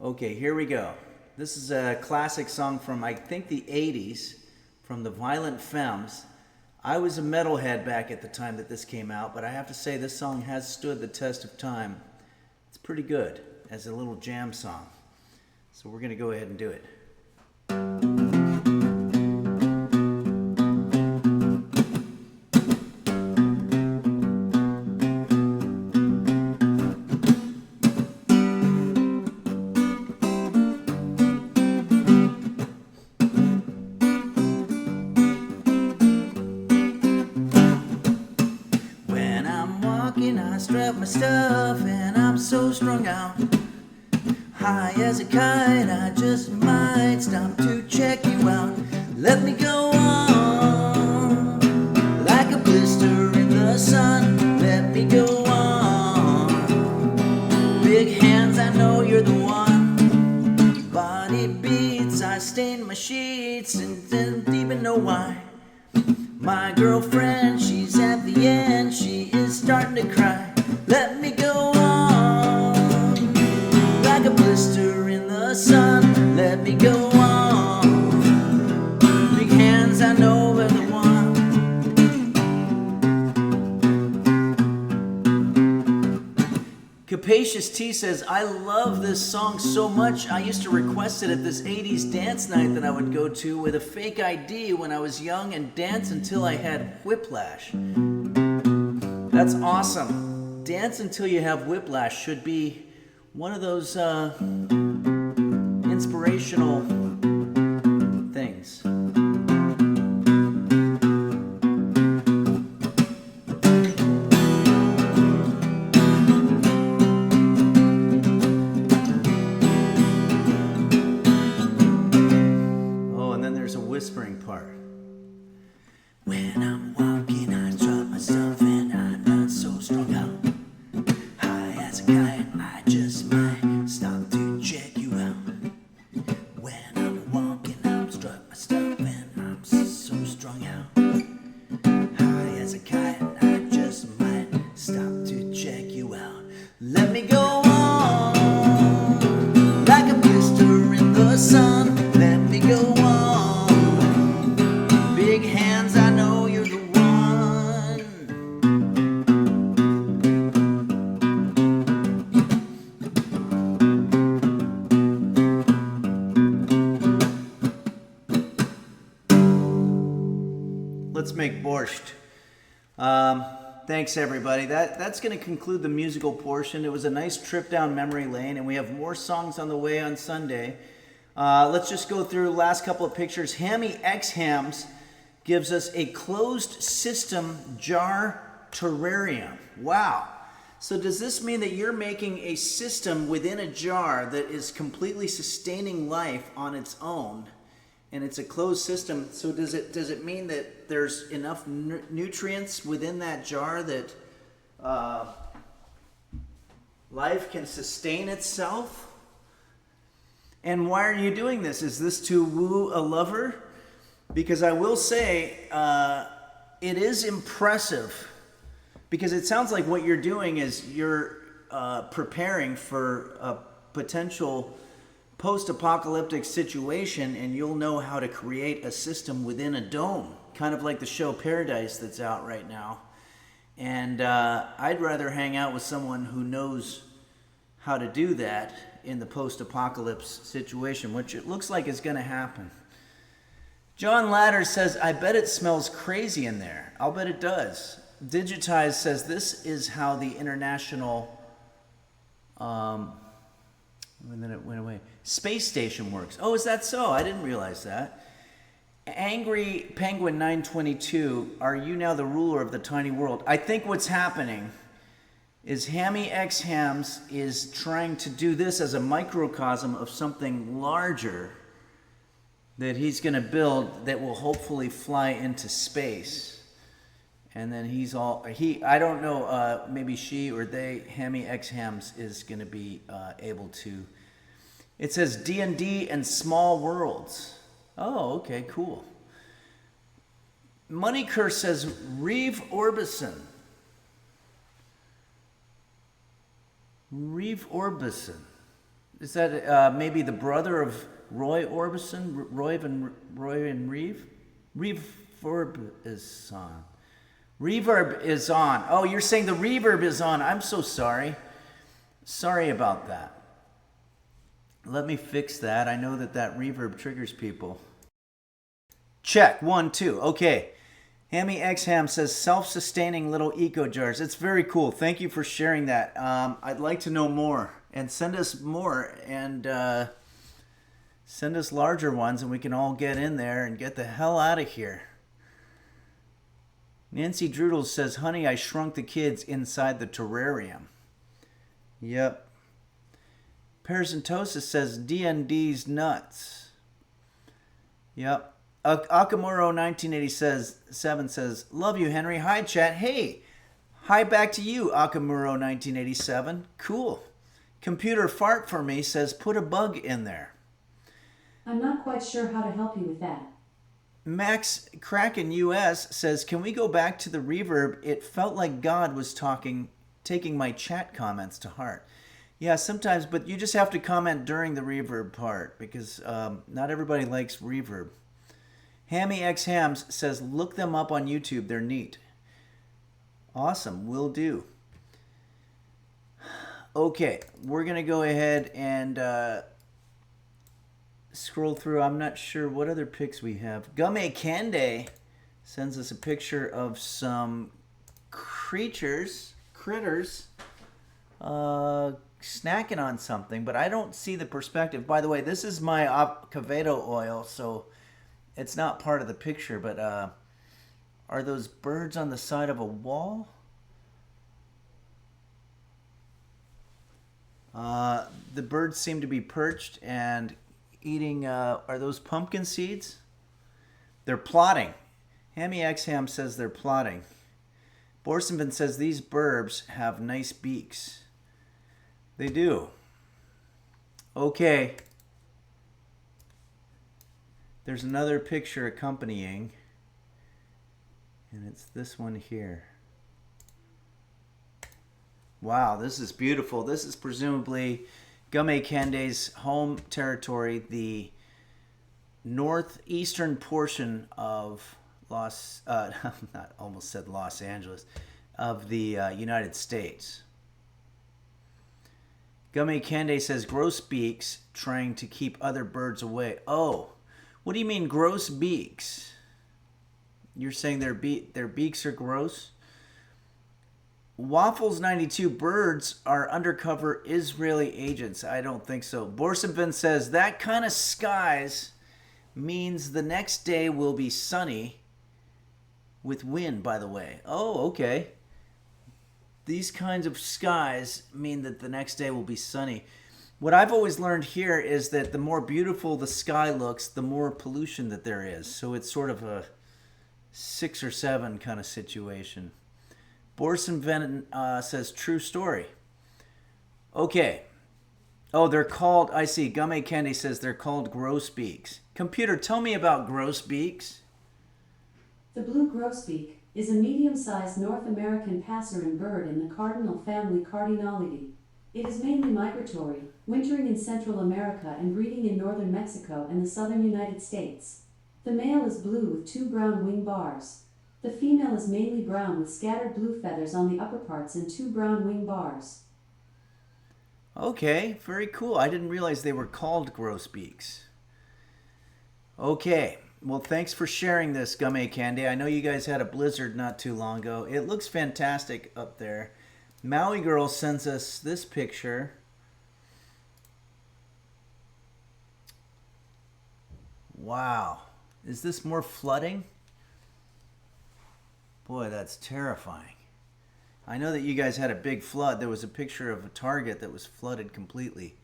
Okay, here we go. This is a classic song from, I think, the 80s, from the Violent Femmes. I was a metalhead back at the time that this came out, but I have to say this song has stood the test of time. It's pretty good as a little jam song. So we're going to go ahead and do it. Stuff and I'm so strung out, high as a kite. I just might stop to check you out. Let me go on like a blister in the sun. Let me go on. Big hands, I know you're the one. Body beats, I stain my sheets and didn't even know why. My girlfriend, she's at the end. She is starting to cry. Let me go on like a blister Capacious T says, I love this song so much. I used to request it at this 80s dance night that I would go to with a fake ID when I was young and dance until I had whiplash. That's awesome. Dance until you have whiplash should be one of those inspirational things. Whispering part. When I'm walking, I drop myself and I'm not so strung out. High as a kite, I just might stop to check you out. When I'm walking, I'm struck myself and I'm so strung out. High as a kite, I just might stop to check you out. Let me go on like a blister in the sun. Let me go on. Big hands, I know you're the one. Let's make Borschst. Thanks everybody. That's going to conclude the musical portion. It was a nice trip down memory lane, and we have more songs on the way on Sunday. Let's just go through the last couple of pictures. Hammy X Hams gives us a closed system jar terrarium. Wow. So does this mean that you're making a system within a jar that is completely sustaining life on its own, and it's a closed system? So does it mean that there's enough nutrients within that jar that life can sustain itself? And why are you doing this? Is this to woo a lover? Because I will say, it is impressive, because it sounds like what you're doing is you're preparing for a potential post-apocalyptic situation, and you'll know how to create a system within a dome, kind of like the show Paradise that's out right now. And I'd rather hang out with someone who knows how to do that in the post-apocalypse situation, which it looks like is going to happen. John Ladder says, I bet it smells crazy in there. I'll bet it does. Digitize says, this is how the international, and then it went away, space station works. Oh, is that so? I didn't realize that. Angry Penguin 922, are you now the ruler of the tiny world? I think what's happening is Hammy X Hams is trying to do this as a microcosm of something larger that he's going to build that will hopefully fly into space. And then I don't know, maybe she or they, Hammy X Hams, is going to be able to. It says D&D and Small Worlds. Oh, okay, cool. Money Curse says Reeve Orbison. Reeve Orbison. Is that maybe the brother of Roy Orbison? Roy and Reeve? Reverb is on. Reverb is on. Oh, you're saying the reverb is on. I'm so sorry. Sorry about that. Let me fix that. I know that reverb triggers people. Check. 1, 2. Okay. Hammy X Ham says self-sustaining little eco jars. It's very cool. Thank you for sharing that. I'd like to know more, and send us more, and send us larger ones, and we can all get in there and get the hell out of here. Nancy Droodles says, honey, I shrunk the kids inside the terrarium. Yep. Parazentosis says, D&D's nuts. Yep. Akamuro 1987 says, love you, Henry. Hi, chat. Hey, hi back to you, Akamuro 1987. Cool. Computer Fart for me says, put a bug in there. I'm not quite sure how to help you with that. Max Kraken US says, can we go back to the reverb? It felt like God was taking my chat comments to heart. Yeah, sometimes, but you just have to comment during the reverb part, because not everybody likes reverb. Hammy X Hams says, look them up on YouTube. They're neat. Awesome. Will do. Okay, we're going to go ahead and scroll through. I'm not sure what other pics we have. Gumme Kande sends us a picture of some critters, snacking on something, but I don't see the perspective. By the way, this is my Acevedo oil, so it's not part of the picture, but are those birds on the side of a wall? The birds seem to be perched and eating, are those pumpkin seeds? They're plotting. Hammy X Ham says they're plotting. Borschst says these burbs have nice beaks. They do. Okay. There's another picture accompanying, and it's this one here. Wow, this is beautiful. This is presumably Gumme Kande's home territory, the northeastern portion of almost said Los Angeles, of the United States. Gumme Kande says gross beaks trying to keep other birds away. Oh, what do you mean gross beaks? You're saying their beaks are gross? Waffles 92, birds are undercover Israeli agents. I don't think so. Borschst says that kind of skies means the next day will be sunny with wind, by the way. Oh, okay. These kinds of skies mean that the next day will be sunny. What I've always learned here is that the more beautiful the sky looks, the more pollution that there is. So it's sort of a 6 or 7 kind of situation. Borschst says true story. Okay. Oh, they're called, I see, Gumme Kande says they're called grosbeaks. Computer, tell me about grosbeaks. The blue grosbeak is a medium-sized North American passerine bird in the cardinal family Cardinalidae. It is mainly migratory, wintering in Central America and breeding in northern Mexico and the southern United States. The male is blue with 2 brown wing bars. The female is mainly brown with scattered blue feathers on the upper parts and 2 brown wing bars. Okay, very cool. I didn't realize they were called grosbeaks. Okay, well, thanks for sharing this, Gumme Kande. I know you guys had a blizzard not too long ago. It looks fantastic up there. Maui Girl sends us this picture. Wow. Is this more flooding? Boy, that's terrifying. I know that you guys had a big flood. There was a picture of a Target that was flooded completely.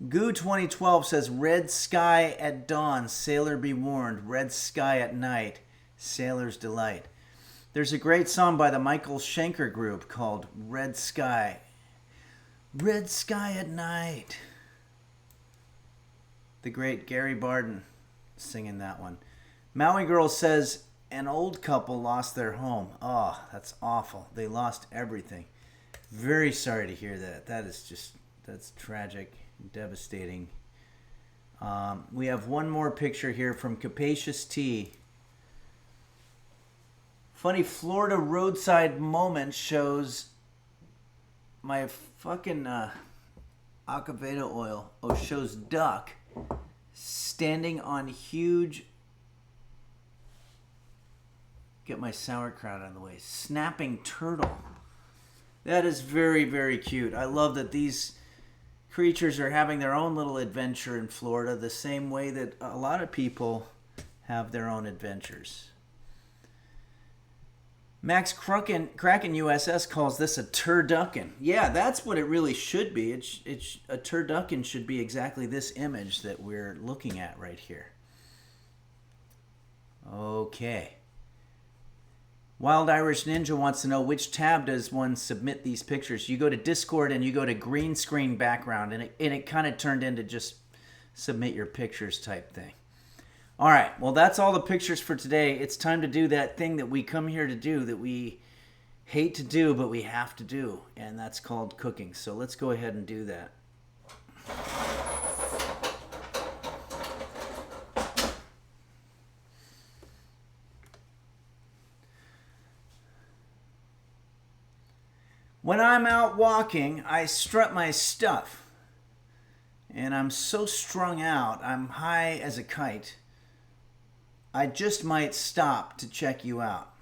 Goo 2012 says, red sky at dawn, sailor be warned. Red sky at night, sailor's delight. There's a great song by the Michael Schenker Group called Red Sky. Red sky at night. The great Gary Barden singing that one. Maui Girl says, an old couple lost their home. Oh, that's awful. They lost everything. Very sorry to hear that. That's tragic, devastating. We have one more picture here from Capacious Tea. Funny Florida roadside moment shows my fucking Acevedo oil. Oh, shows duck standing on huge. Get my sauerkraut out of the way. Snapping turtle. That is very, very cute. I love that these creatures are having their own little adventure in Florida the same way that a lot of people have their own adventures. Max Kraken USS calls this a turducken. Yeah, that's what it really should be. It's a turducken should be exactly this image that we're looking at right here. Okay. Wild Irish Ninja wants to know which tab does one submit these pictures. You go to Discord and you go to green screen background, and it kind of turned into just submit your pictures type thing. All right, well, that's all the pictures for today. It's time to do that thing that we come here to do that we hate to do, but we have to do, and that's called cooking. So let's go ahead and do that. When I'm out walking, I strut my stuff. And I'm so strung out, I'm high as a kite. I just might stop to check you out.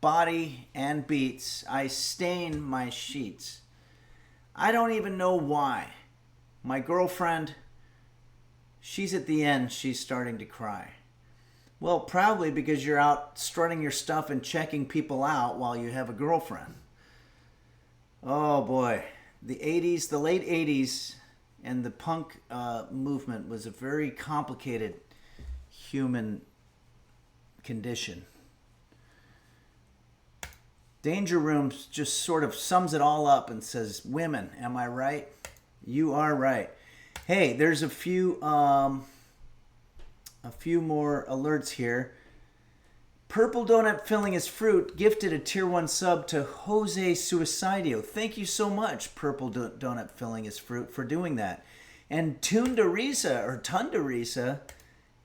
Body and beats, I stain my sheets. I don't even know why. My girlfriend, she's at the end, she's starting to cry. Well, probably because you're out strutting your stuff and checking people out while you have a girlfriend. Oh boy, the 80s, the late 80s, and the punk movement was a very complicated human condition. Danger Room just sort of sums it all up and says, women, am I right? You are right. Hey, there's a few more alerts here. Purple Donut Filling His Fruit gifted a tier 1 sub to Jose Suicidio. Thank you so much, Purple Donut Filling His Fruit, for doing that. And Tundarisa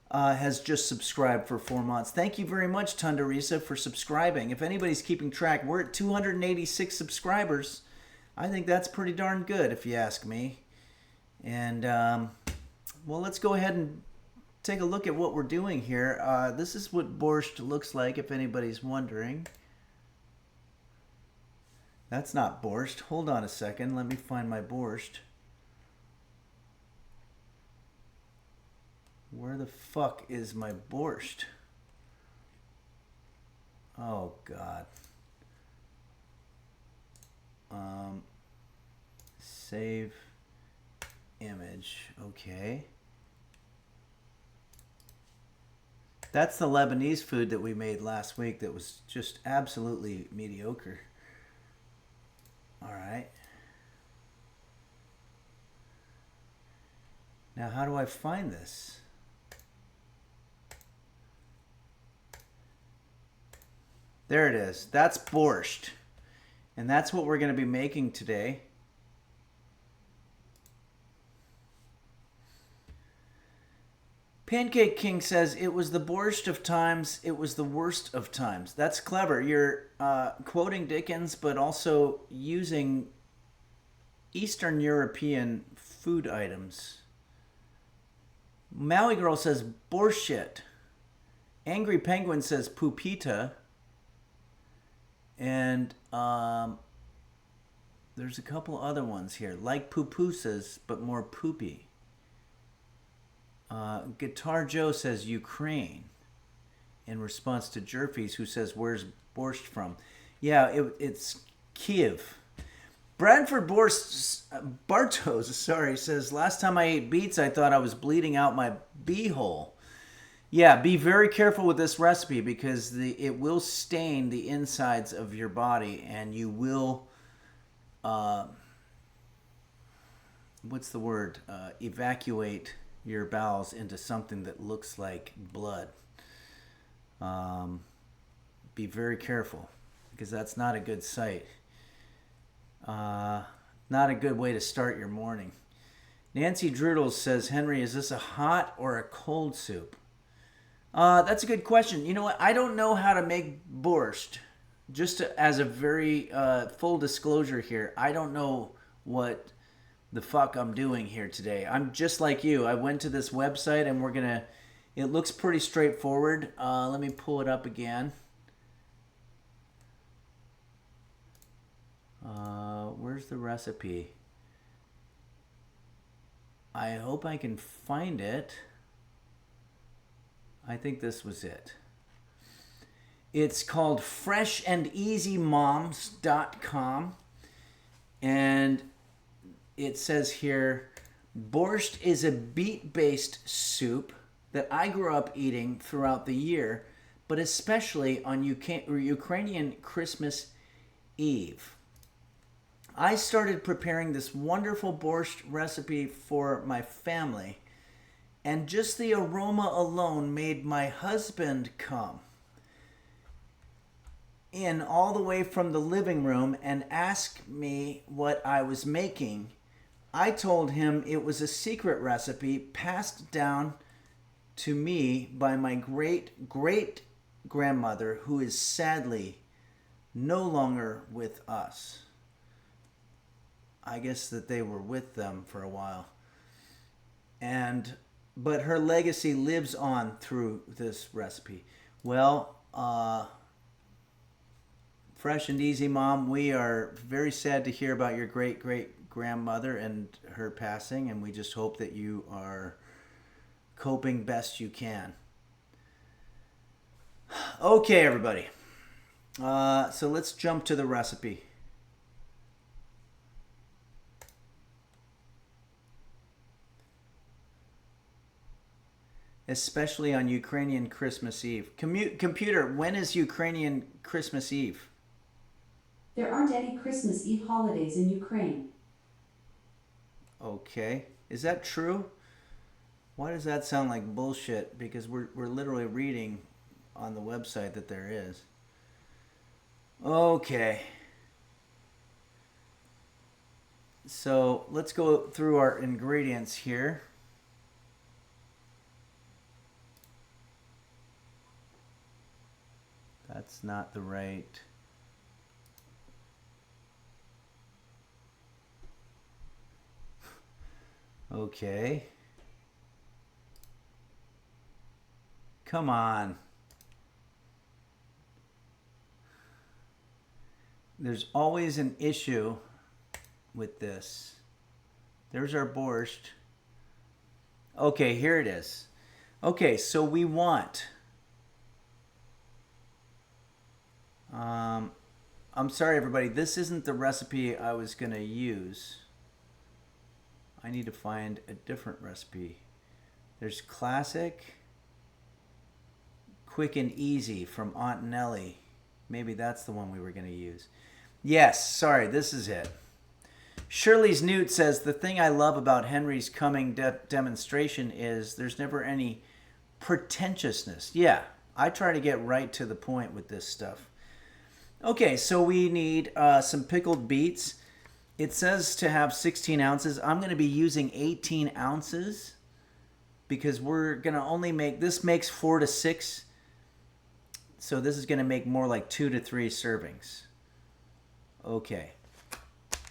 has just subscribed for 4 months. Thank you very much, Tundarisa, for subscribing. If anybody's keeping track, we're at 286 subscribers. I think that's pretty darn good, if you ask me. And, well, let's go ahead and take a look at what we're doing here. This is what Borschst looks like, if anybody's wondering. That's not Borschst. Hold on a second. Let me find my Borschst. Where the fuck is my Borschst? Oh, God. Save image. Okay. That's the Lebanese food that we made last week that was just absolutely mediocre. All right. Now, how do I find this? There it is. That's Borschst. And that's what we're going to be making today. Pancake King says, it was the Borschst of times, it was the worst of times. That's clever. You're quoting Dickens, but also using Eastern European food items. Maui Girl says, Borschit. Angry Penguin says, Pupita. And there's a couple other ones here. Like pupusas, but more poopy. Guitar Joe says Ukraine in response to Jerfies, who says, where's Borschst from? Yeah, it's Kiev. Bradford Bartos, says, last time I ate beets, I thought I was bleeding out my beehole. Yeah, be very careful with this recipe because it will stain the insides of your body and you will, what's the word? Evacuate your bowels into something that looks like blood. Be very careful because that's not a good sight. Not a good way to start your morning. Nancy Drudels says, Henry, is this a hot or a cold soup? That's a good question. You know what? I don't know how to make borscht. Just as a very full disclosure here, I don't know what the fuck I'm doing here today. I'm just like you. I went to this website and it looks pretty straightforward. Let me pull it up again. Where's the recipe? I hope I can find it. I think this was it. It's called freshandeasymoms.com. And it says here, borscht is a beet-based soup that I grew up eating throughout the year, but especially on Ukrainian Christmas Eve. I started preparing this wonderful borscht recipe for my family, and just the aroma alone made my husband come in all the way from the living room and ask me what I was making. I told him it was a secret recipe passed down to me by my great grandmother who is sadly no longer with us. I guess that they were with them for a while. But her legacy lives on through this recipe. Well, Fresh and Easy Mom, we are very sad to hear about your great-great-grandmother and her passing, and we just hope that you are coping best you can. Okay, everybody. So let's jump to the recipe. Especially on Ukrainian Christmas Eve. Computer, when is Ukrainian Christmas Eve? There aren't any Christmas Eve holidays in Ukraine. Okay. Is that true? Why does that sound like bullshit? Because we're literally reading on the website that there is. Okay. So let's go through our ingredients here. That's not the right. Okay. Come on. There's always an issue with this. There's our borscht. Okay, here it is. Okay, so we want... I'm sorry, everybody. This isn't the recipe I was going to use. I need to find a different recipe. There's classic, quick and easy from Aunt Nellie. Maybe that's the one we were going to use. Yes, sorry, this is it. Shirley's Newt says, the thing I love about Henry's coming demonstration is there's never any pretentiousness. Yeah, I try to get right to the point with this stuff. Okay, so we need some pickled beets. It says to have 16 ounces. I'm going to be using 18 ounces because we're going to only make, this makes 4 to 6. So this is going to make more like 2 to 3 servings. Okay.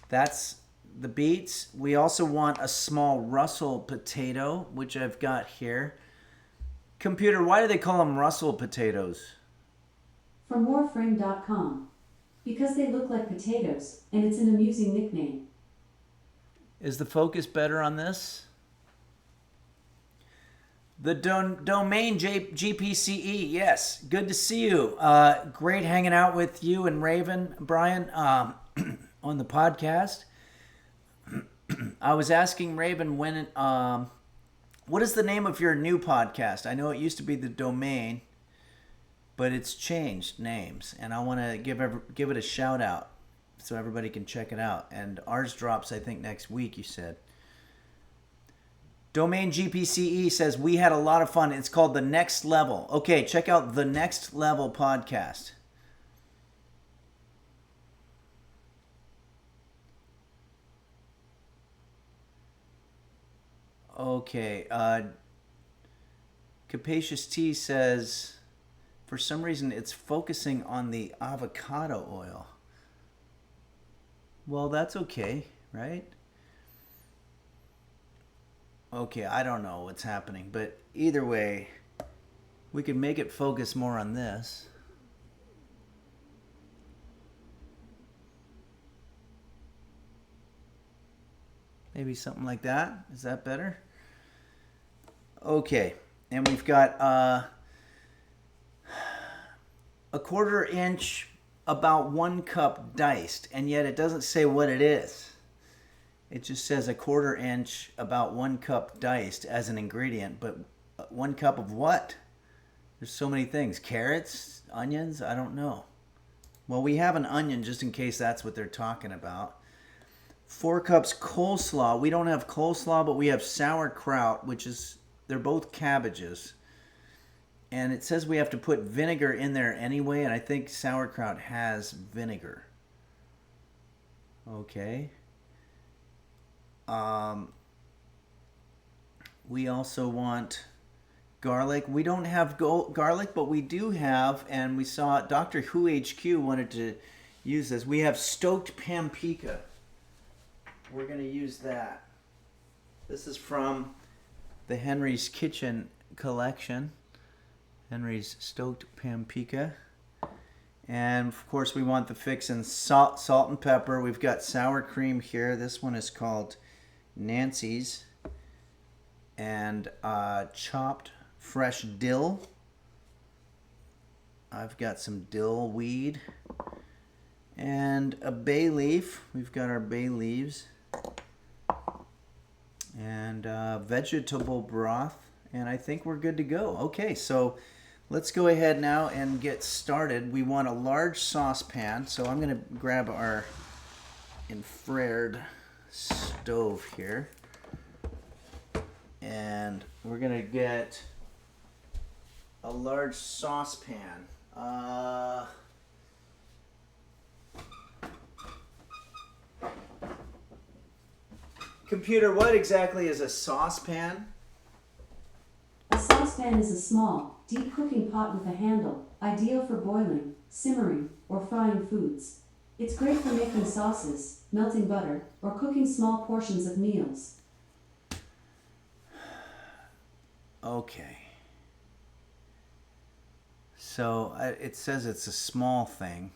That's the beets. We also want a small Russell potato, which I've got here. Computer, why do they call them Russell potatoes? From Warframe.com. Because they look like potatoes, and it's an amusing nickname. Is the focus better on this? The domain GPCE, yes. Good to see you. Great hanging out with you and Raven, Brian, on the podcast. I was asking Raven when, what is the name of your new podcast? I know it used to be The Domain, but it's changed names, and I want to give it a shout out so everybody can check it out. And ours drops, I think, next week, you said. Domain GPCE says, we had a lot of fun. It's called The Next Level. Okay, check out The Next Level podcast. Okay, Capacious T says, for some reason it's focusing on the avocado oil. Well, that's okay, right? Okay, I don't know what's happening, but either way, we can make it focus more on this. Maybe something like that. Is that better? Okay, and we've got a 1/4 inch, about 1 cup diced, and yet it doesn't say what it is. It just says a 1/4 inch, about 1 cup diced as an ingredient, but 1 cup of what? There's so many things. Carrots, onions, I don't know. Well, we have an onion just in case that's what they're talking about. 4 cups coleslaw. We don't have coleslaw, but we have sauerkraut, which is, they're both cabbages. And it says we have to put vinegar in there anyway, and I think sauerkraut has vinegar. Okay. We also want garlic. We don't have garlic, but we do have, and we saw Doctor Who HQ wanted to use this. We have stoked paprika. We're going to use that. This is from the Henry's Kitchen collection. Henry's stoked paprika. And of course we want the fixin' salt and pepper. We've got sour cream here. This one is called Nancy's. And chopped fresh dill. I've got some dill weed. And a bay leaf. We've got our bay leaves. And vegetable broth. And I think we're good to go. Okay, so let's go ahead now and get started. We want a large saucepan. So I'm going to grab our infrared stove here. And we're going to get a large saucepan. Computer, what exactly is a saucepan? A saucepan is a small, deep cooking pot with a handle, ideal for boiling, simmering, or frying foods. It's great for making sauces, melting butter, or cooking small portions of meals. Okay. So it says it's a small thing.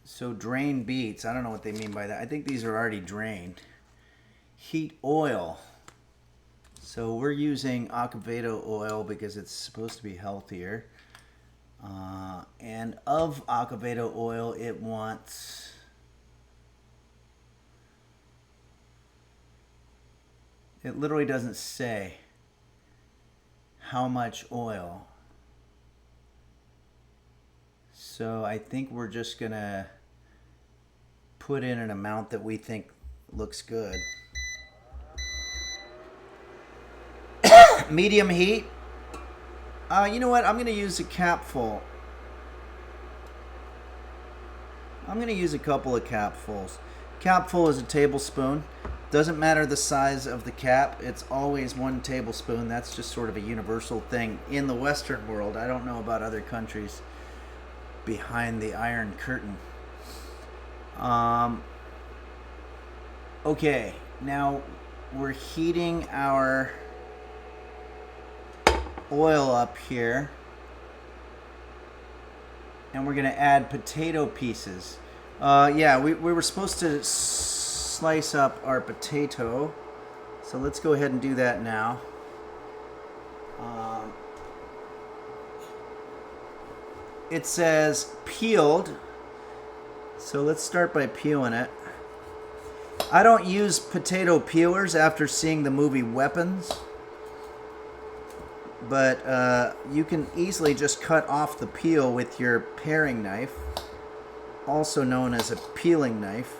So drain beets. I don't know what they mean by that. I think these are already drained. Heat oil. So we're using Acovado oil because it's supposed to be healthier. And of Acovado oil, it wants... It literally doesn't say how much oil. So I think we're just gonna put in an amount that we think looks good. Medium heat. You know what? I'm gonna use a capful. I'm gonna use a couple of capfuls. Capful is a tablespoon. Doesn't matter the size of the cap, it's always 1 tablespoon. That's just sort of a universal thing in the Western world. I don't know about other countries behind the Iron Curtain. Okay, now we're heating our oil up here. And we're gonna add potato pieces. Yeah, we were supposed to slice up our potato, so let's go ahead and do that now. It says peeled, so let's start by peeling it. I don't use potato peelers after seeing the movie Weapons, but you can easily just cut off the peel with your paring knife, also known as a peeling knife.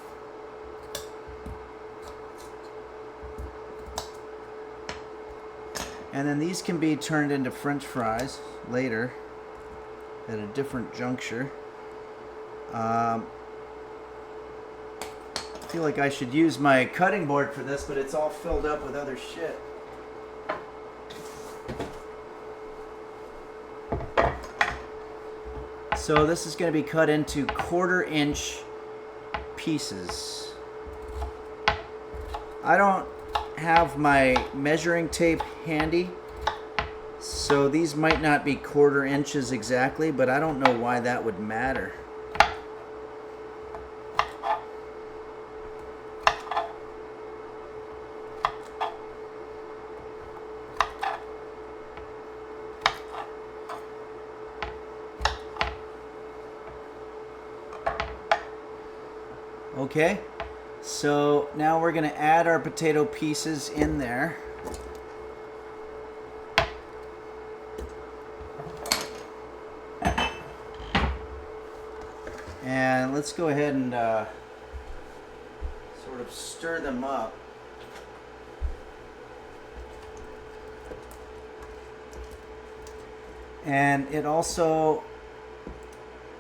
And then these can be turned into French fries later at a different juncture. I feel like I should use my cutting board for this, but it's all filled up with other shit. So this is going to be cut into 1/4-inch pieces. I don't have my measuring tape handy, so these might not be 1/4 inches exactly, but I don't know why that would matter. Okay, so now we're going to add our potato pieces in there. And let's go ahead and sort of stir them up. And it also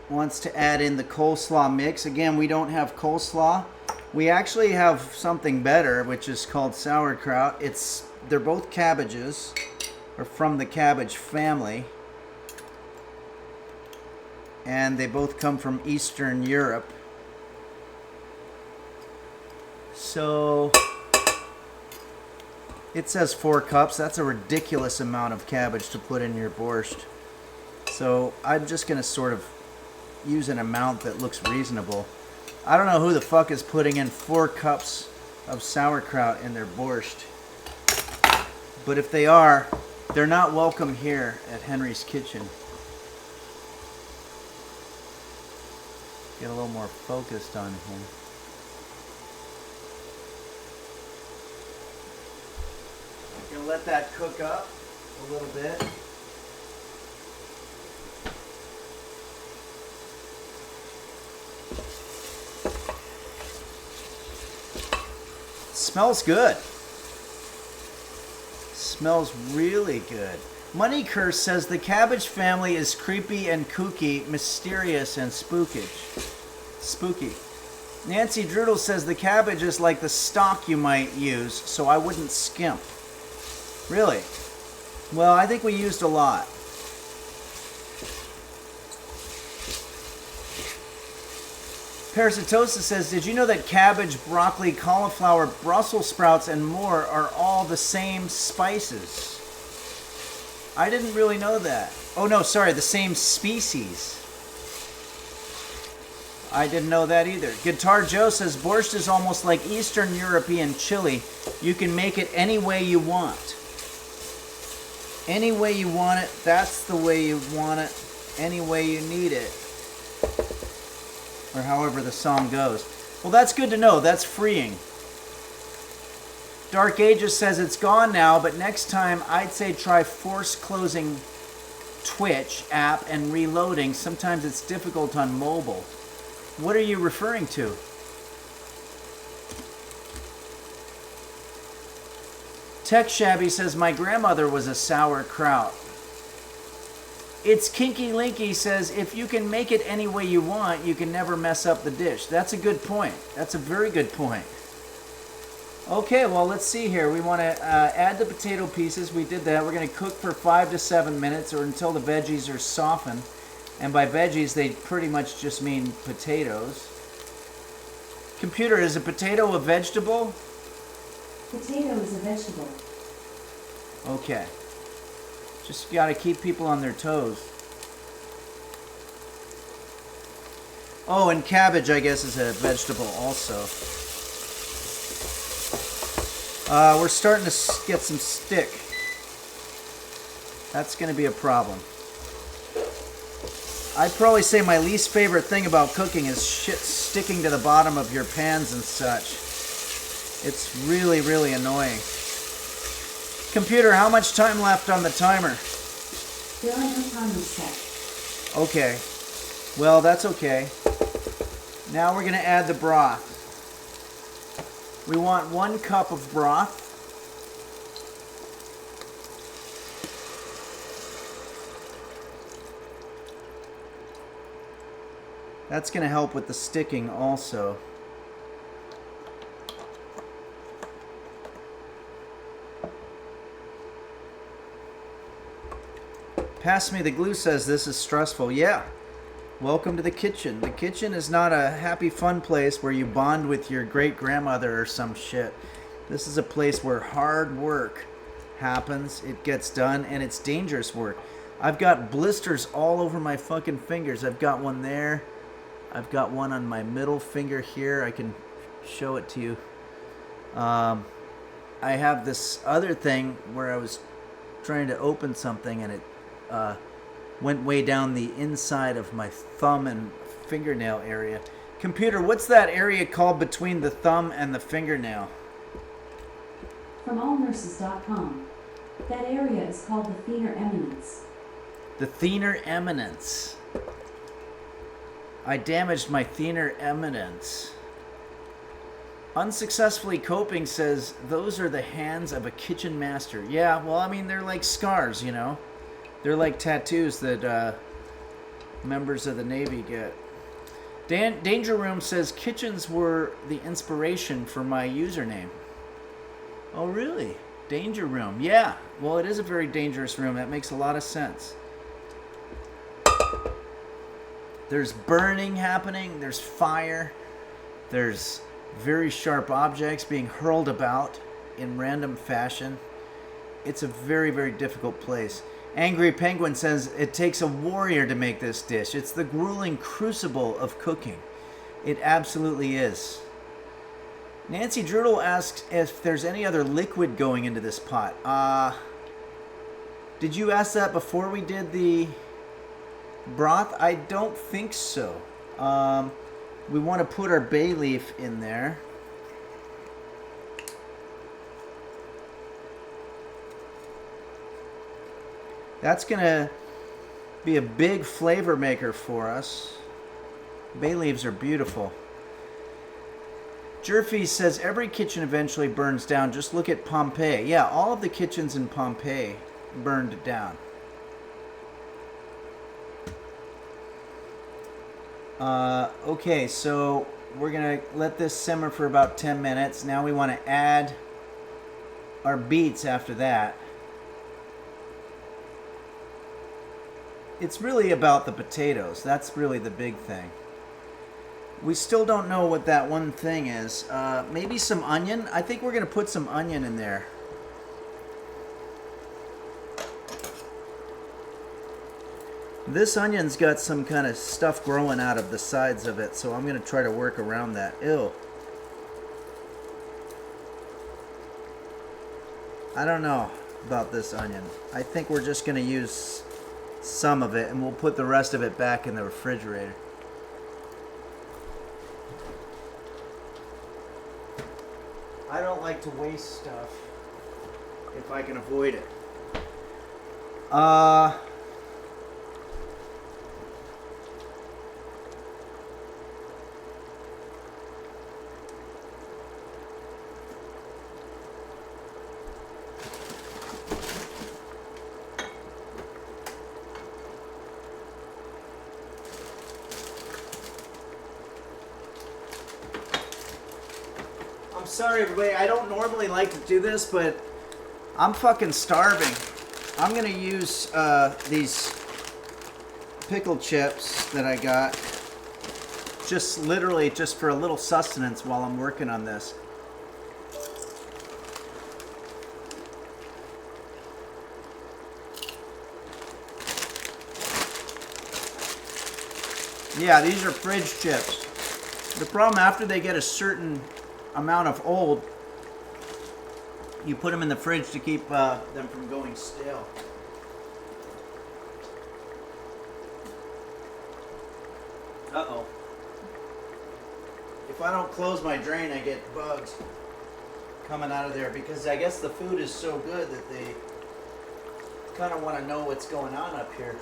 wants to add in the coleslaw mix. Again, we don't have coleslaw, We actually have something better, which is called sauerkraut. They're both cabbages, or from the cabbage family. And they both come from Eastern Europe. So it says 4 cups. That's a ridiculous amount of cabbage to put in your borscht. So I'm just going to sort of use an amount that looks reasonable. I don't know who the fuck is putting in 4 cups of sauerkraut in their borscht. But if they are, they're not welcome here at Henry's Kitchen. Get a little more focused on him. I'm gonna let that cook up a little bit. Smells good. Smells really good. Money Curse says the cabbage family is creepy and kooky, mysterious and spooky. Nancy Drudel says the cabbage is like the stock you might use, so I wouldn't skimp. Really? Well, I think we used a lot. Parasitosis says, did you know that cabbage, broccoli, cauliflower, Brussels sprouts, and more are all the same spices? I didn't really know that. Oh no, sorry, the same species. I didn't know that either. Guitar Joe says, borscht is almost like Eastern European chili. You can make it any way you want. Any way you want it, that's the way you want it. Any way you need it. Or however the song goes. Well, that's good to know. That's freeing. Dark Ages says it's gone now, but next time I'd say try force closing Twitch app and reloading. Sometimes it's difficult on mobile. What are you referring to? Tech Shabby says my grandmother was a sauerkraut. It's Kinky Linky says, if you can make it any way you want, you can never mess up the dish. That's a good point. That's a very good point. Okay, well, let's see here. We want to add the potato pieces. We did that. We're going to cook for 5 to 7 minutes or until the veggies are softened. And by veggies, they pretty much just mean potatoes. Computer, is a potato a vegetable? Potato is a vegetable. Okay. Just got to keep people on their toes. Oh, and cabbage, I guess, is a vegetable also. We're starting to get some stick. That's going to be a problem. I'd probably say my least favorite thing about cooking is shit sticking to the bottom of your pans and such. It's really, really annoying. Computer, how much time left on the timer? There are no timers set. Okay. Well, that's okay. Now we're going to add the broth. We want 1 cup of broth. That's going to help with the sticking also. Pass me the glue says this is stressful. Yeah. Welcome to the kitchen. The kitchen is not a happy, fun place where you bond with your great-grandmother or some shit. This is a place where hard work happens, it gets done, and it's dangerous work. I've got blisters all over my fucking fingers. I've got one there. I've got one on my middle finger here. I can show it to you. I have this other thing where I was trying to open something and it went way down the inside of my thumb and fingernail area. Computer, what's that area called between the thumb and the fingernail? From allnurses.com. That area is called the thenar eminence. The thenar eminence. I damaged my thenar eminence. Unsuccessfully coping says, those are the hands of a kitchen master. Yeah, well, I mean, they're like scars, you know. They're like tattoos that members of the Navy get. Danger Room says kitchens were the inspiration for my username. Oh, really? Danger Room. Yeah. Well, it is a very dangerous room. That makes a lot of sense. There's burning happening. There's fire. There's very sharp objects being hurled about in random fashion. It's a very, very difficult place. Angry Penguin says it takes a warrior to make this dish. It's the grueling crucible of cooking. It absolutely is. Nancy Drudel asks if there's any other liquid going into this pot. Did you ask that before we did the broth? I don't think so. We want to put our bay leaf in there. That's going to be a big flavor maker for us. Bay leaves are beautiful. Jerfy says every kitchen eventually burns down. Just look at Pompeii. Yeah, all of the kitchens in Pompeii burned down. Okay, so we're going to let this simmer for about 10 minutes. Now we want to add our beets after that. It's really about the potatoes. That's really the big thing. We still don't know what that one thing is. Maybe some onion? I think we're going to put some onion in there. This onion's got some kind of stuff growing out of the sides of it, so I'm going to try to work around that. Ew. I don't know about this onion. I think we're just going to use some of it, and we'll put the rest of it back in the refrigerator. I don't like to waste stuff if I can avoid it. I'm sorry, everybody. I don't normally like to do this, but I'm fucking starving. I'm gonna use these pickle chips that I got, just literally just for a little sustenance while I'm working on this. Yeah, these are fridge chips. The problem after they get a certain amount of old, you put them in the fridge to keep them from going stale. Uh-oh. If I don't close my drain, I get bugs coming out of there because I guess the food is so good that they kind of want to know what's going on up here.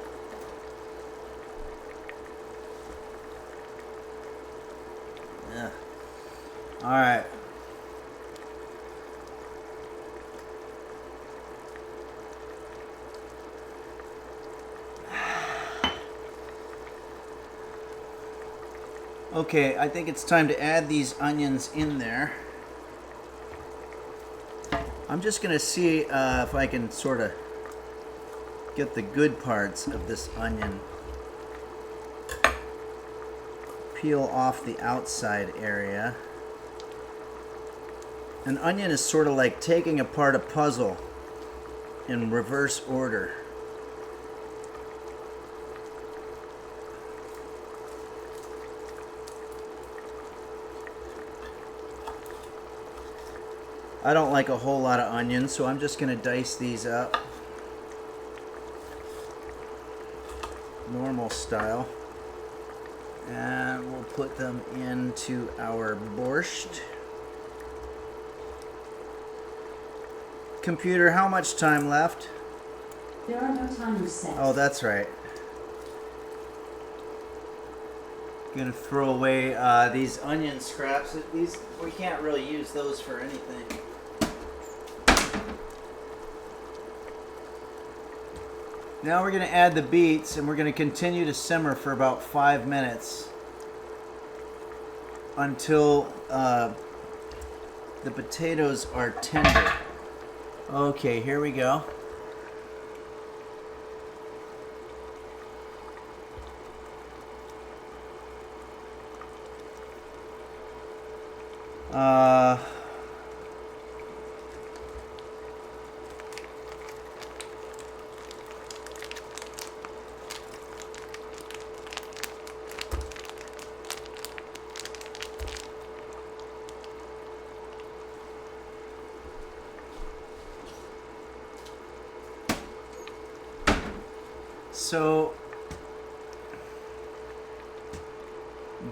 Yeah. All right. Okay, I think it's time to add these onions in there. I'm just going to see if I can sort of get the good parts of this onion. Peel off the outside area. An onion is sort of like taking apart a puzzle in reverse order. I don't like a whole lot of onions, so I'm just going to dice these up. Normal style. And we'll put them into our borscht. Computer, how much time left? There are no timers set. Oh, that's right. Gonna throw away these onion scraps. These, we can't really use those for anything. Now we're gonna add the beets, and we're gonna continue to simmer for about 5 minutes. until the potatoes are tender. Okay, here we go. So,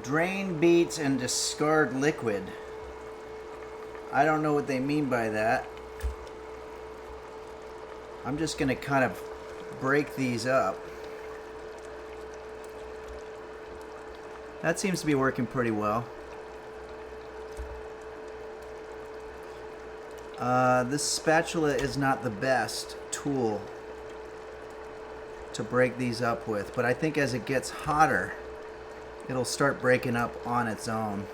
drain beets and discard liquid. I don't know what they mean by that. I'm just going to kind of break these up. That seems to be working pretty well. This spatula is not the best tool to break these up with, but I think as it gets hotter, it'll start breaking up on its own.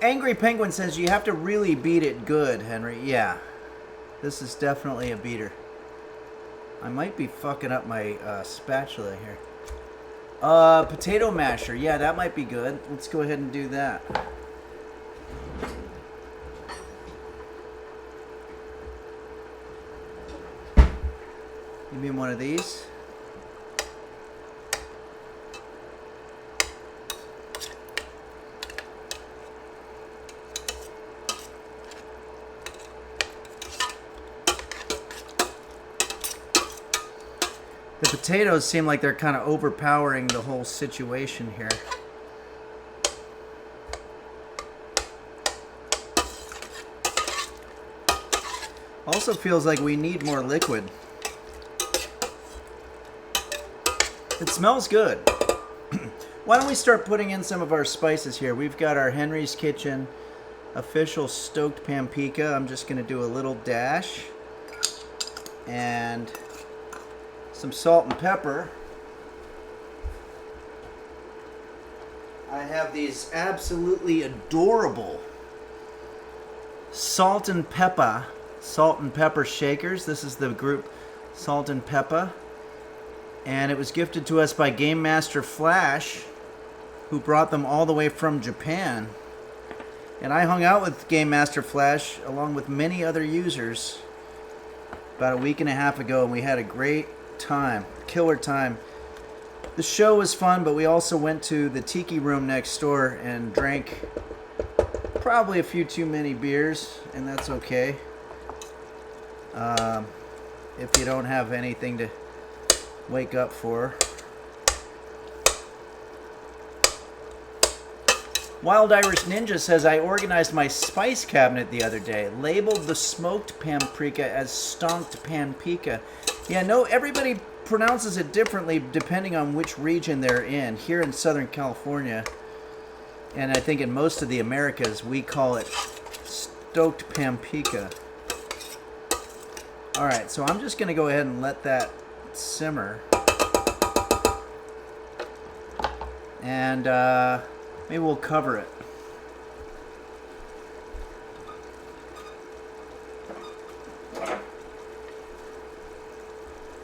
Angry Penguin says you have to really beat it good, Henry. Yeah, this is definitely a beater. I might be fucking up my spatula here. Potato masher. Yeah, that might be good. Let's go ahead and do that. Give me one of these. The potatoes seem like they're kind of overpowering the whole situation here. Also feels like we need more liquid. It smells good. Why don't we start putting in some of our spices here? We've got our Henry's Kitchen official stoked paprika. I'm just going to do a little dash. And some salt and pepper. I have these absolutely adorable salt and pepper shakers. This is the group Salt and Pepper. And it was gifted to us by Game Master Flash, who brought them all the way from Japan. And I hung out with Game Master Flash along with many other users about a week and a half ago, and we had a great time, killer time. The show was fun, but we also went to the tiki room next door and drank probably a few too many beers, and that's okay. If you don't have anything to wake up for. Wild Irish Ninja says, I organized my spice cabinet the other day, labeled the smoked paprika as stonked paprika. Yeah, no, everybody pronounces it differently depending on which region they're in. Here in Southern California, and I think in most of the Americas, we call it stoked paprika. Alright, so I'm just going to go ahead and let that simmer. And maybe we'll cover it.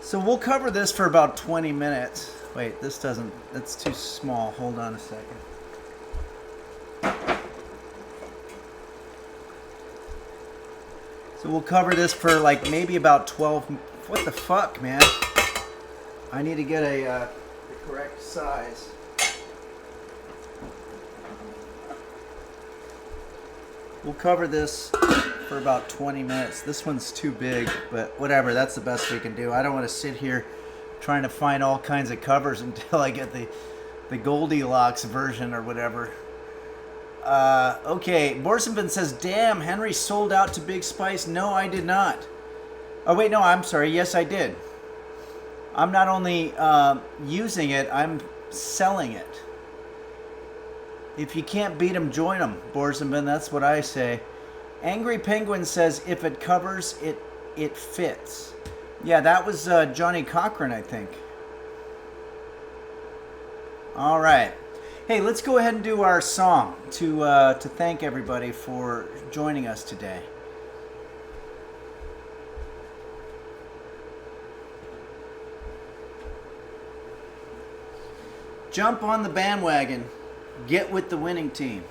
So we'll cover this for about 20 minutes. Wait, this doesn't, that's too small. Hold on a second. So we'll cover this for like maybe about 12. What the fuck, man? I need to get the correct size. We'll cover this for about 20 minutes. This one's too big, but whatever. That's the best we can do. I don't want to sit here trying to find all kinds of covers until I get the Goldilocks version or whatever. Okay, Borschst says, damn, Henry sold out to Big Spice. No, I did not. Oh, wait, no, I'm sorry. Yes, I did. I'm not only using it, I'm selling it. If you can't beat them, join them, Borschst. That's what I say. Angry Penguin says, if it covers, it fits. Yeah, that was Johnny Cochran, I think. All right. Hey, let's go ahead and do our song to thank everybody for joining us today. Jump on the bandwagon. Get with the winning team.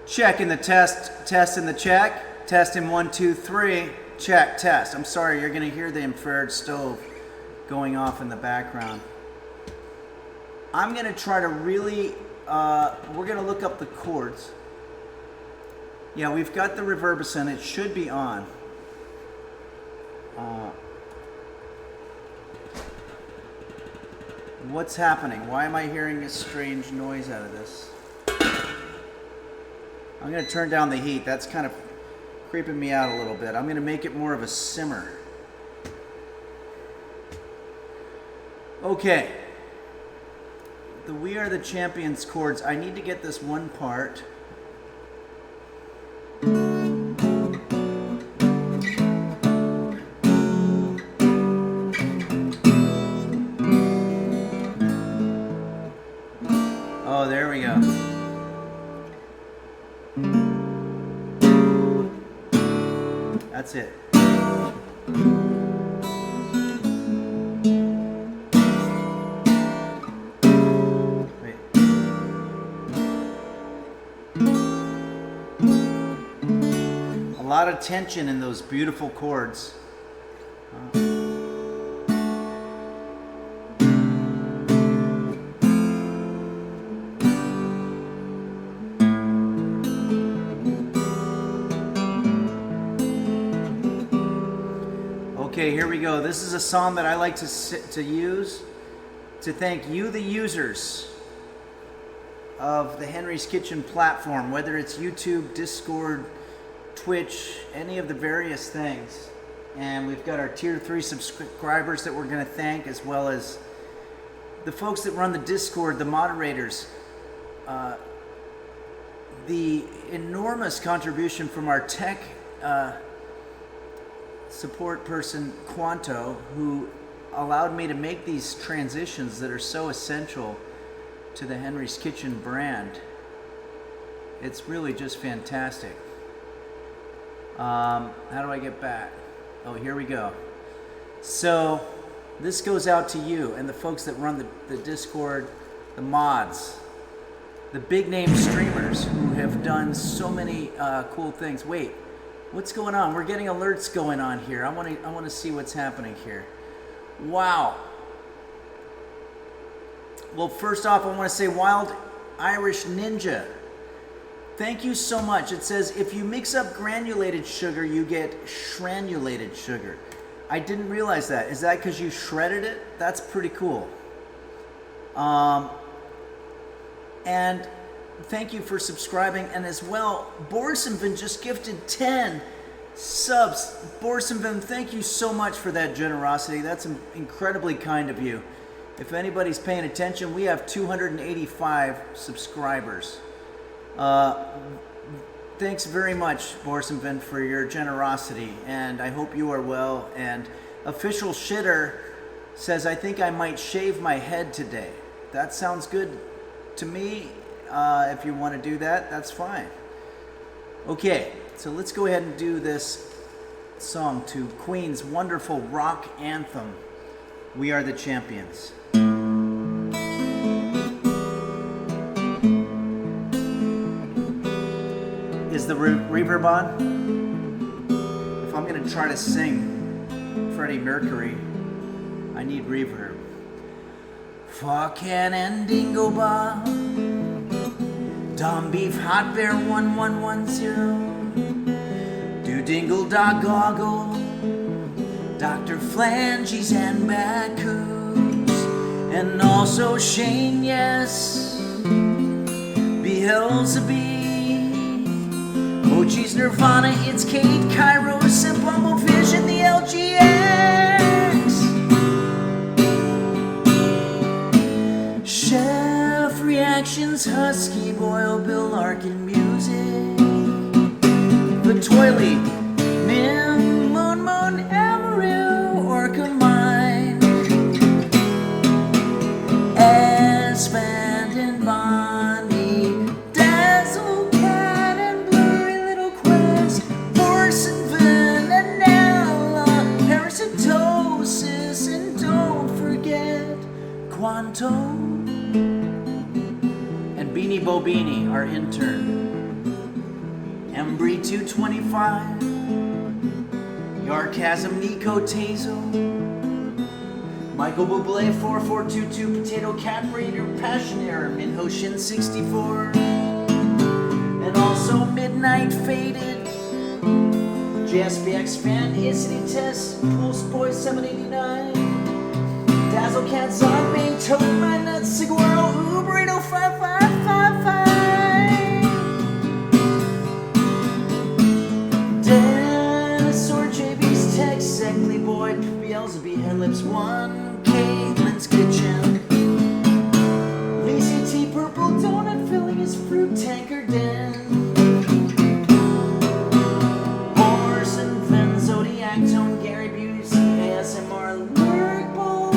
Check in the test in the check. Test in 1, 2, 3. Check, test. I'm sorry, you're going to hear the infrared stove going off in the background. I'm going to try to really, we're going to look up the chords. Yeah, we've got the reverbicent. It should be on. What's happening? Why am I hearing a strange noise out of this? I'm going to turn down the heat. That's kind of creeping me out a little bit. I'm going to make it more of a simmer. Okay. The We Are the Champions chords. I need to get this one part. Oh, there we go. That's it. Wait. A lot of tension in those beautiful chords. Okay, here we go. This is a song that I like to use to thank you, the users of the Henry's Kitchen platform, whether it's YouTube, Discord, Twitch, any of the various things. And we've got our Tier 3 subscribers that we're going to thank, as well as the folks that run the Discord, the moderators. The enormous contribution from our tech support person Quanto, who allowed me to make these transitions that are so essential to the Henry's Kitchen brand. It's really just fantastic. How do I get back? Oh, here we go. So this goes out to you and the folks that run the Discord, the mods, the big name streamers who have done so many cool things. Wait. What's going on? We're getting alerts going on here. I want to see what's happening here. Wow. Well, first off, I want to say Wild Irish Ninja. Thank you so much. It says if you mix up granulated sugar, you get shranulated sugar. I didn't realize that. Is that because you shredded it? That's pretty cool. And thank you for subscribing, and as well, Borschst just gifted 10 subs. Borschst, thank you so much for that generosity. That's incredibly kind of you. If anybody's paying attention, we have 285 subscribers. Thanks very much, Borschst, for your generosity, and I hope you are well. And Official Shitter says, I think I might shave my head today. That sounds good to me. If you want to do that, that's fine. Okay, so let's go ahead and do this song to Queen's wonderful rock anthem, We Are the Champions. Is the reverb on? If I'm going to try to sing Freddie Mercury, I need reverb. Fucking and Dingo Bob, Dom Beef Hot Bear 1110, Do Dingle Dog Goggle, Dr. Flanges and Bacchus, and also Shane, yes, Beelzebub, Mochi's Nirvana, it's Kate, Cairo, Simple Vision, the LGX, Chef Reactions, Husky Boil, Bill Larkin Music, The Toilet, Nim, Bobini, our intern. Embry 225. Yarchasm Nico Tazo. Michael Bublé 4422. Potato Cat Breeder Passionaire Minho Shin 64. And also Midnight Faded. JSPX Fan Isity Test. Pulse Boy 789. Dazzle Cat Zombie, Toad My Nuts, Saguaro, Uberito 5555. Dinosaur JB's Tech, Seckley Boy, Beelzebub, Headlips 1, Caitlin's Kitchen. VCT Purple Donut filling his fruit tanker den. Horse and Ven, Zodiac Tone, Gary Beauty, ASMR, Lyric Bowl.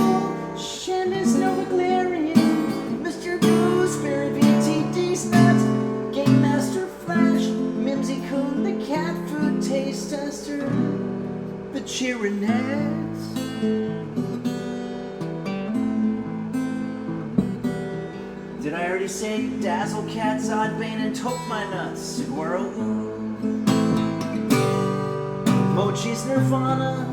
Shandis Nova Glarian, Mr. Gooseberry, VTD Snuts, Game Master Flash, Mimsy Coon, the Cat Food Taste Tester, the Chirinets. Did I already say Dazzle Cat, Zodbane, and Toke My Nuts, Saguaro Mochi's Nirvana,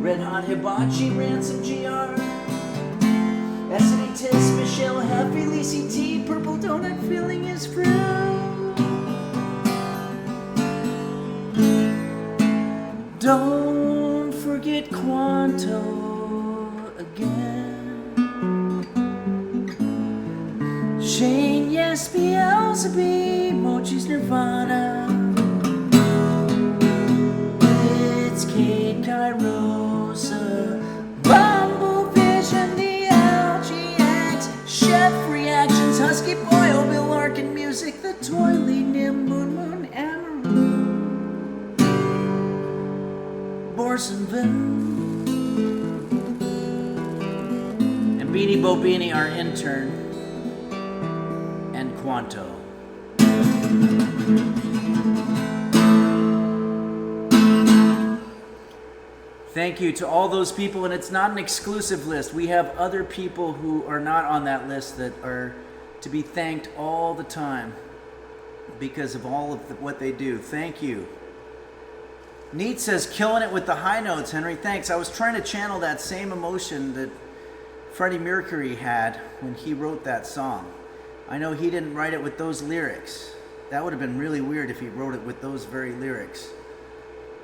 Red Hot Hibachi, Ransom GR, Essity Tis, Michelle Happy, Lacey T, Purple Donut filling his fruit. Don't forget Quanto again. Shane, yes, Beelzebub, Mochi's Nirvana. It's Kate Kairosa, Bumble Vision, the LGX, Chef Reactions, Husky Boyle, Bill Larkin Music, The Toily, Nim, Moon, Amaru, Borschst and Beanie Bobini, our intern, and Quanto. Thank you to all those people, and it's not an exclusive list. We have other people who are not on that list that are to be thanked all the time because of all of what they do. Thank you. Neat says, killing it with the high notes, Henry. Thanks. I was trying to channel that same emotion that Freddie Mercury had when he wrote that song. I know he didn't write it with those lyrics. That would have been really weird if he wrote it with those very lyrics.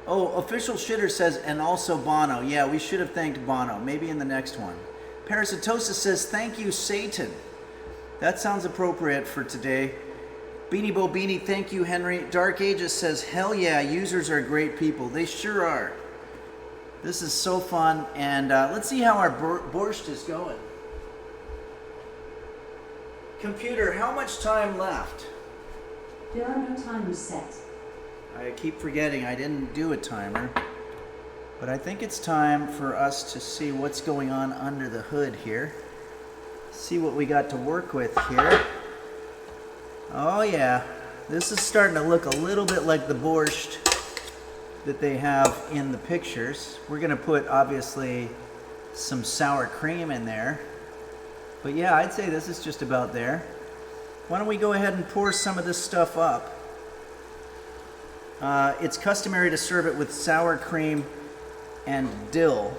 Oh, Official Shitter says, and also Bono. Yeah, we should have thanked Bono. Maybe in the next one. Parasitosis says, thank you, Satan. That sounds appropriate for today. Beanie Bobini, thank you, Henry. Dark Ages says, hell yeah, users are great people. They sure are. This is so fun. And let's see how our Borschst is going. Computer, how much time left? There are no timers set. I keep forgetting I didn't do a timer, but I think it's time for us to see what's going on under the hood here. See what we got to work with here. Oh yeah, this is starting to look a little bit like the Borschst that they have in the pictures. We're gonna put obviously some sour cream in there, but yeah, I'd say this is just about there. Why don't we go ahead and pour some of this stuff up? It's customary to serve it with sour cream and dill.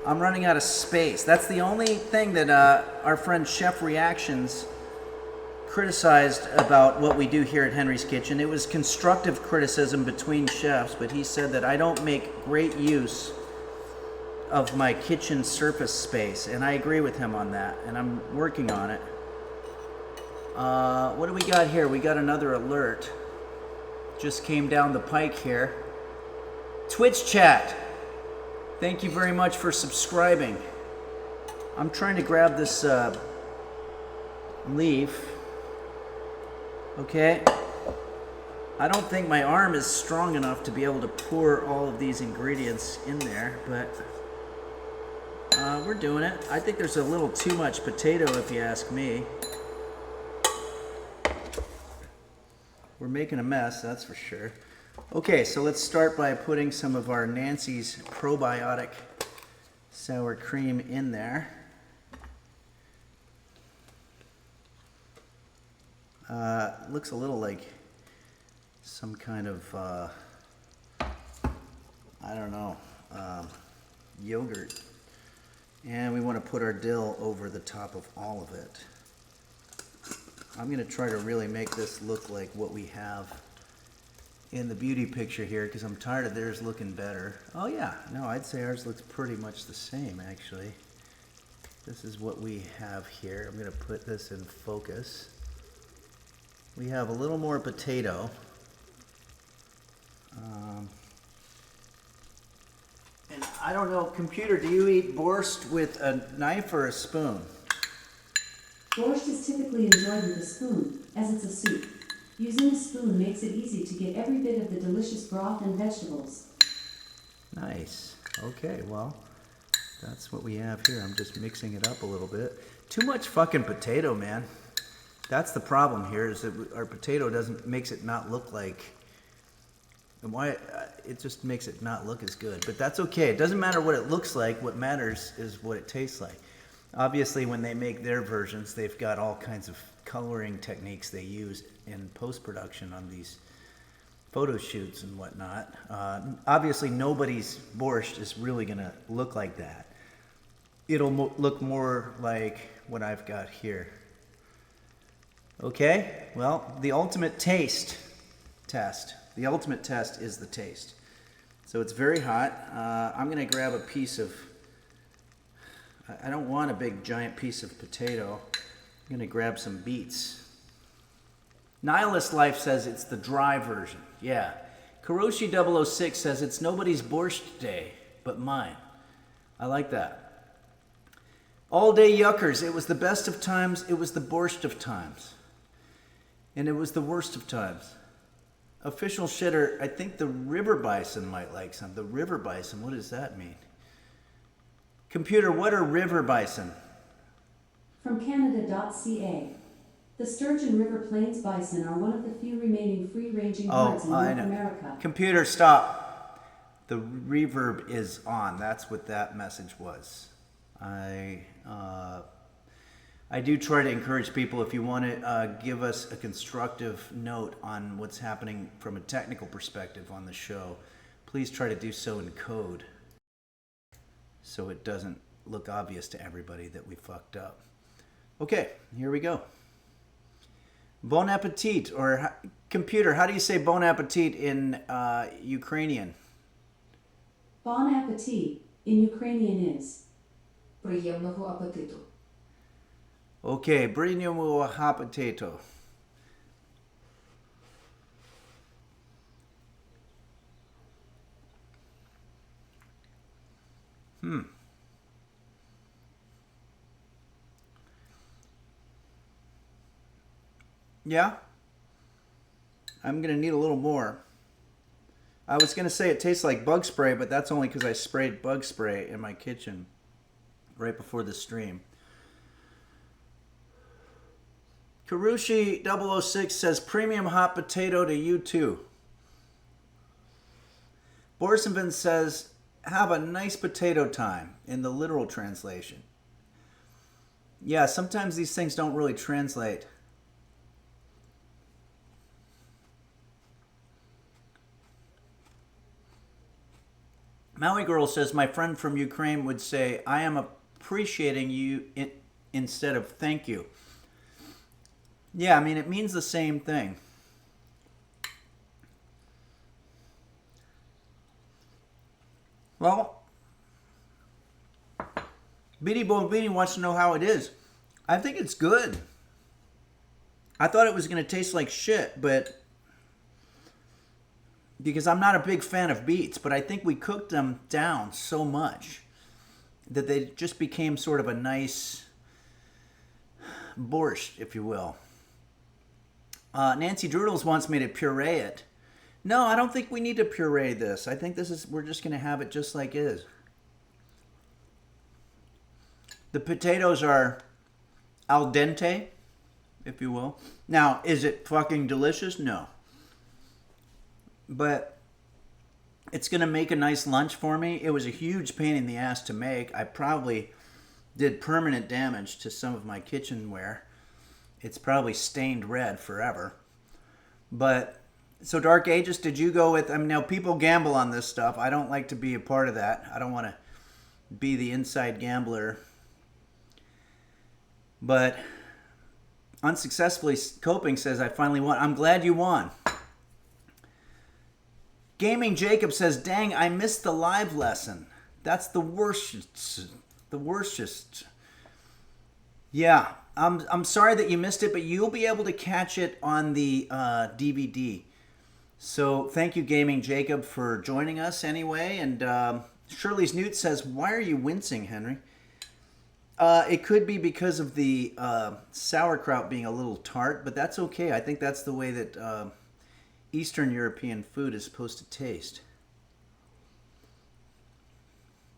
I'm running out of space. That's the only thing that our friend Chef Reactions criticized about what we do here at Henry's Kitchen. It was constructive criticism between chefs, but he said that I don't make great use of my kitchen surface space, and I agree with him on that, and I'm working on it. What do we got here? We got another alert. Just came down the pike here. Twitch chat, thank you very much for subscribing. I'm trying to grab this leaf. Okay. I don't think my arm is strong enough to be able to pour all of these ingredients in there, but we're doing it. I think there's a little too much potato, if you ask me. We're making a mess, that's for sure. Okay, so let's start by putting some of our Nancy's probiotic sour cream in there. Looks a little like some kind of, I don't know, yogurt. And we want to put our dill over the top of all of it. I'm going to try to really make this look like what we have in the beauty picture here, because I'm tired of theirs looking better. Oh yeah, no, I'd say ours looks pretty much the same actually. This is what we have here. I'm going to put this in focus. We have a little more potato. And I don't know, computer, do you eat borscht with a knife or a spoon? Borschst is typically enjoyed with a spoon, as it's a soup. Using a spoon makes it easy to get every bit of the delicious broth and vegetables. Nice. Okay, well, that's what we have here. I'm just mixing it up a little bit. Too much fucking potato, man. That's the problem here, is that our potato makes it not look like, and why it just makes it not look as good. But that's okay. It doesn't matter what it looks like. What matters is what it tastes like. Obviously, when they make their versions, they've got all kinds of coloring techniques they use in post-production on these photo shoots and whatnot. Obviously, nobody's borscht is really going to look like that. It'll look more like what I've got here. Okay, well, the ultimate taste test. The ultimate test is the taste. So it's very hot. I'm going to grab a piece of, I don't want a big giant piece of potato. I'm going to grab some beets. Nihilist Life says it's the dry version. Yeah. Karoshi 006 says it's nobody's borscht day but mine. I like that. All Day Yuckers, it was the best of times, it was the borscht of times. And it was the worst of times. Official Shitter, I think the river bison might like some. The river bison, what does that mean? Computer, what are river bison? From Canada.ca. The sturgeon river plains bison are one of the few remaining free-ranging birds in North America. Computer, stop. The reverb is on. That's what that message was. I do try to encourage people, if you want to give us a constructive note on what's happening from a technical perspective on the show, please try to do so in code so it doesn't look obvious to everybody that we fucked up. Okay, here we go. Bon appetit, or computer, how do you say bon appetit in Ukrainian? Bon appetit in Ukrainian is Приємного апетиту. Okay, приємного апетиту. Yeah? I'm going to need a little more. I was going to say it tastes like bug spray, but that's only because I sprayed bug spray in my kitchen right before the stream. Karushi 006 says, premium hot potato to you too. Borsenvin says, have a nice potato time, in the literal translation. Yeah, sometimes these things don't really translate. Maui Girl says, my friend from Ukraine would say, I am appreciating you instead of thank you. Yeah, I mean, it means the same thing. Well, Beanie Bombini wants to know how it is. I think it's good. I thought it was going to taste like shit, but because I'm not a big fan of beets, but I think we cooked them down so much that they just became sort of a nice borscht, if you will. Nancy Droodles wants me to puree it. No, I don't think we need to puree this. I think we're just going to have it just like it is. The potatoes are al dente, if you will. Now, is it fucking delicious? No. But it's going to make a nice lunch for me. It was a huge pain in the ass to make. I probably did permanent damage to some of my kitchenware. It's probably stained red forever. But, so Dark Ages, did you go with, I mean, now people gamble on this stuff. I don't like to be a part of that. I don't want to be the inside gambler. But Unsuccessfully Coping says, I finally won. I'm glad you won. Gaming Jacob says, dang, I missed the live lesson. That's the worst. The worstest. Yeah, I'm sorry that you missed it, but you'll be able to catch it on the DVD. So thank you, Gaming Jacob, for joining us anyway. And Shirley's Newt says, why are you wincing, Henry? It could be because of the sauerkraut being a little tart, but that's okay. I think that's the way that Eastern European food is supposed to taste.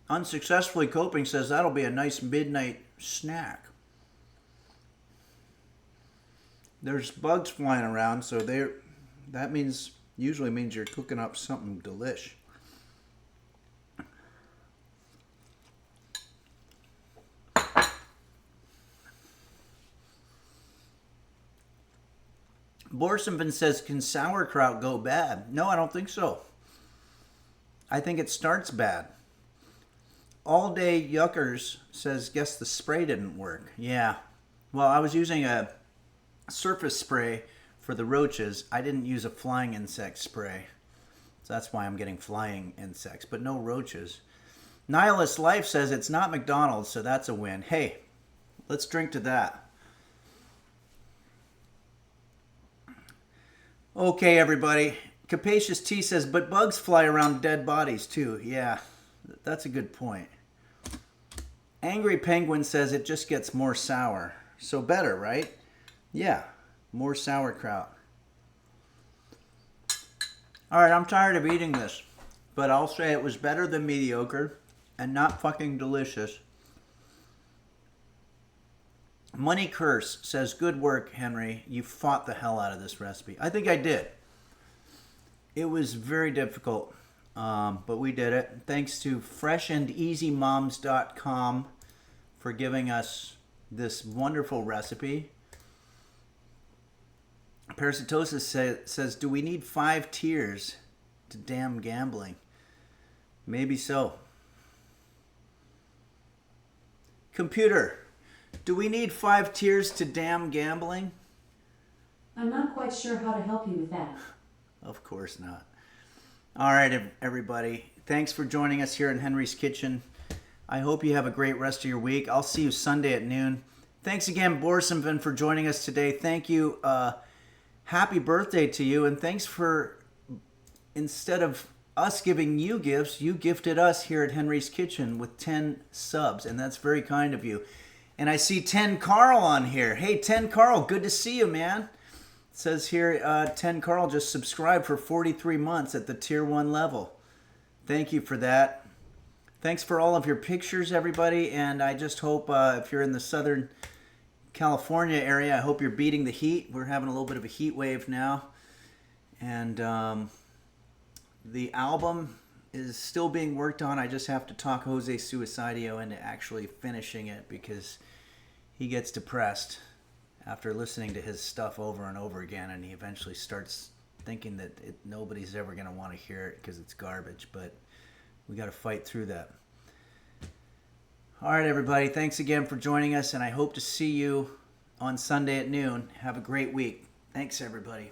Unsuccessfully Coping says that'll be a nice midnight snack. There's bugs flying around, so that usually means you're cooking up something delish. Borschst says, can sauerkraut go bad? No, I don't think so. I think it starts bad. All Day Yuckers says, guess the spray didn't work. Yeah. Well, I was using a surface spray for the roaches. I didn't use a flying insect spray. So that's why I'm getting flying insects, but no roaches. Nihilist Life says it's not McDonald's, so that's a win. Hey, let's drink to that. Okay, everybody. Capacious T says, but bugs fly around dead bodies too. Yeah, that's a good point. Angry Penguin says it just gets more sour. So better, right? Yeah, more sauerkraut. All right, I'm tired of eating this, but I'll say it was better than mediocre and not fucking delicious. Money Curse says, good work, Henry. You fought the hell out of this recipe. I think I did. It was very difficult, but we did it. Thanks to freshandeasymoms.com for giving us this wonderful recipe. Parasitosis says, do we need 5 tiers to damn gambling? Maybe so. Computer, do we need 5 tiers to damn gambling? I'm not quite sure how to help you with that. Of course not. All right, everybody. Thanks for joining us here in Henry's Kitchen. I hope you have a great rest of your week. I'll see you Sunday at noon. Thanks again, Borschst, for joining us today. Thank you. Happy birthday to you. And thanks for, instead of us giving you gifts, you gifted us here at Henry's Kitchen with 10 subs. And that's very kind of you. And I see 10 Carl on here. Hey, 10 Carl, good to see you, man. It says here, 10 Carl just subscribed for 43 months at the tier 1 level. Thank you for that. Thanks for all of your pictures, everybody. And I just hope if you're in the Southern California area, I hope you're beating the heat. We're having a little bit of a heat wave now. And the album is still being worked on. I just have to talk Jose Suicidio into actually finishing it because he gets depressed after listening to his stuff over and over again, and he eventually starts thinking that nobody's ever going to want to hear it because it's garbage, but we got to fight through that. All right, everybody, thanks again for joining us, and I hope to see you on Sunday at noon. Have a great week. Thanks, everybody.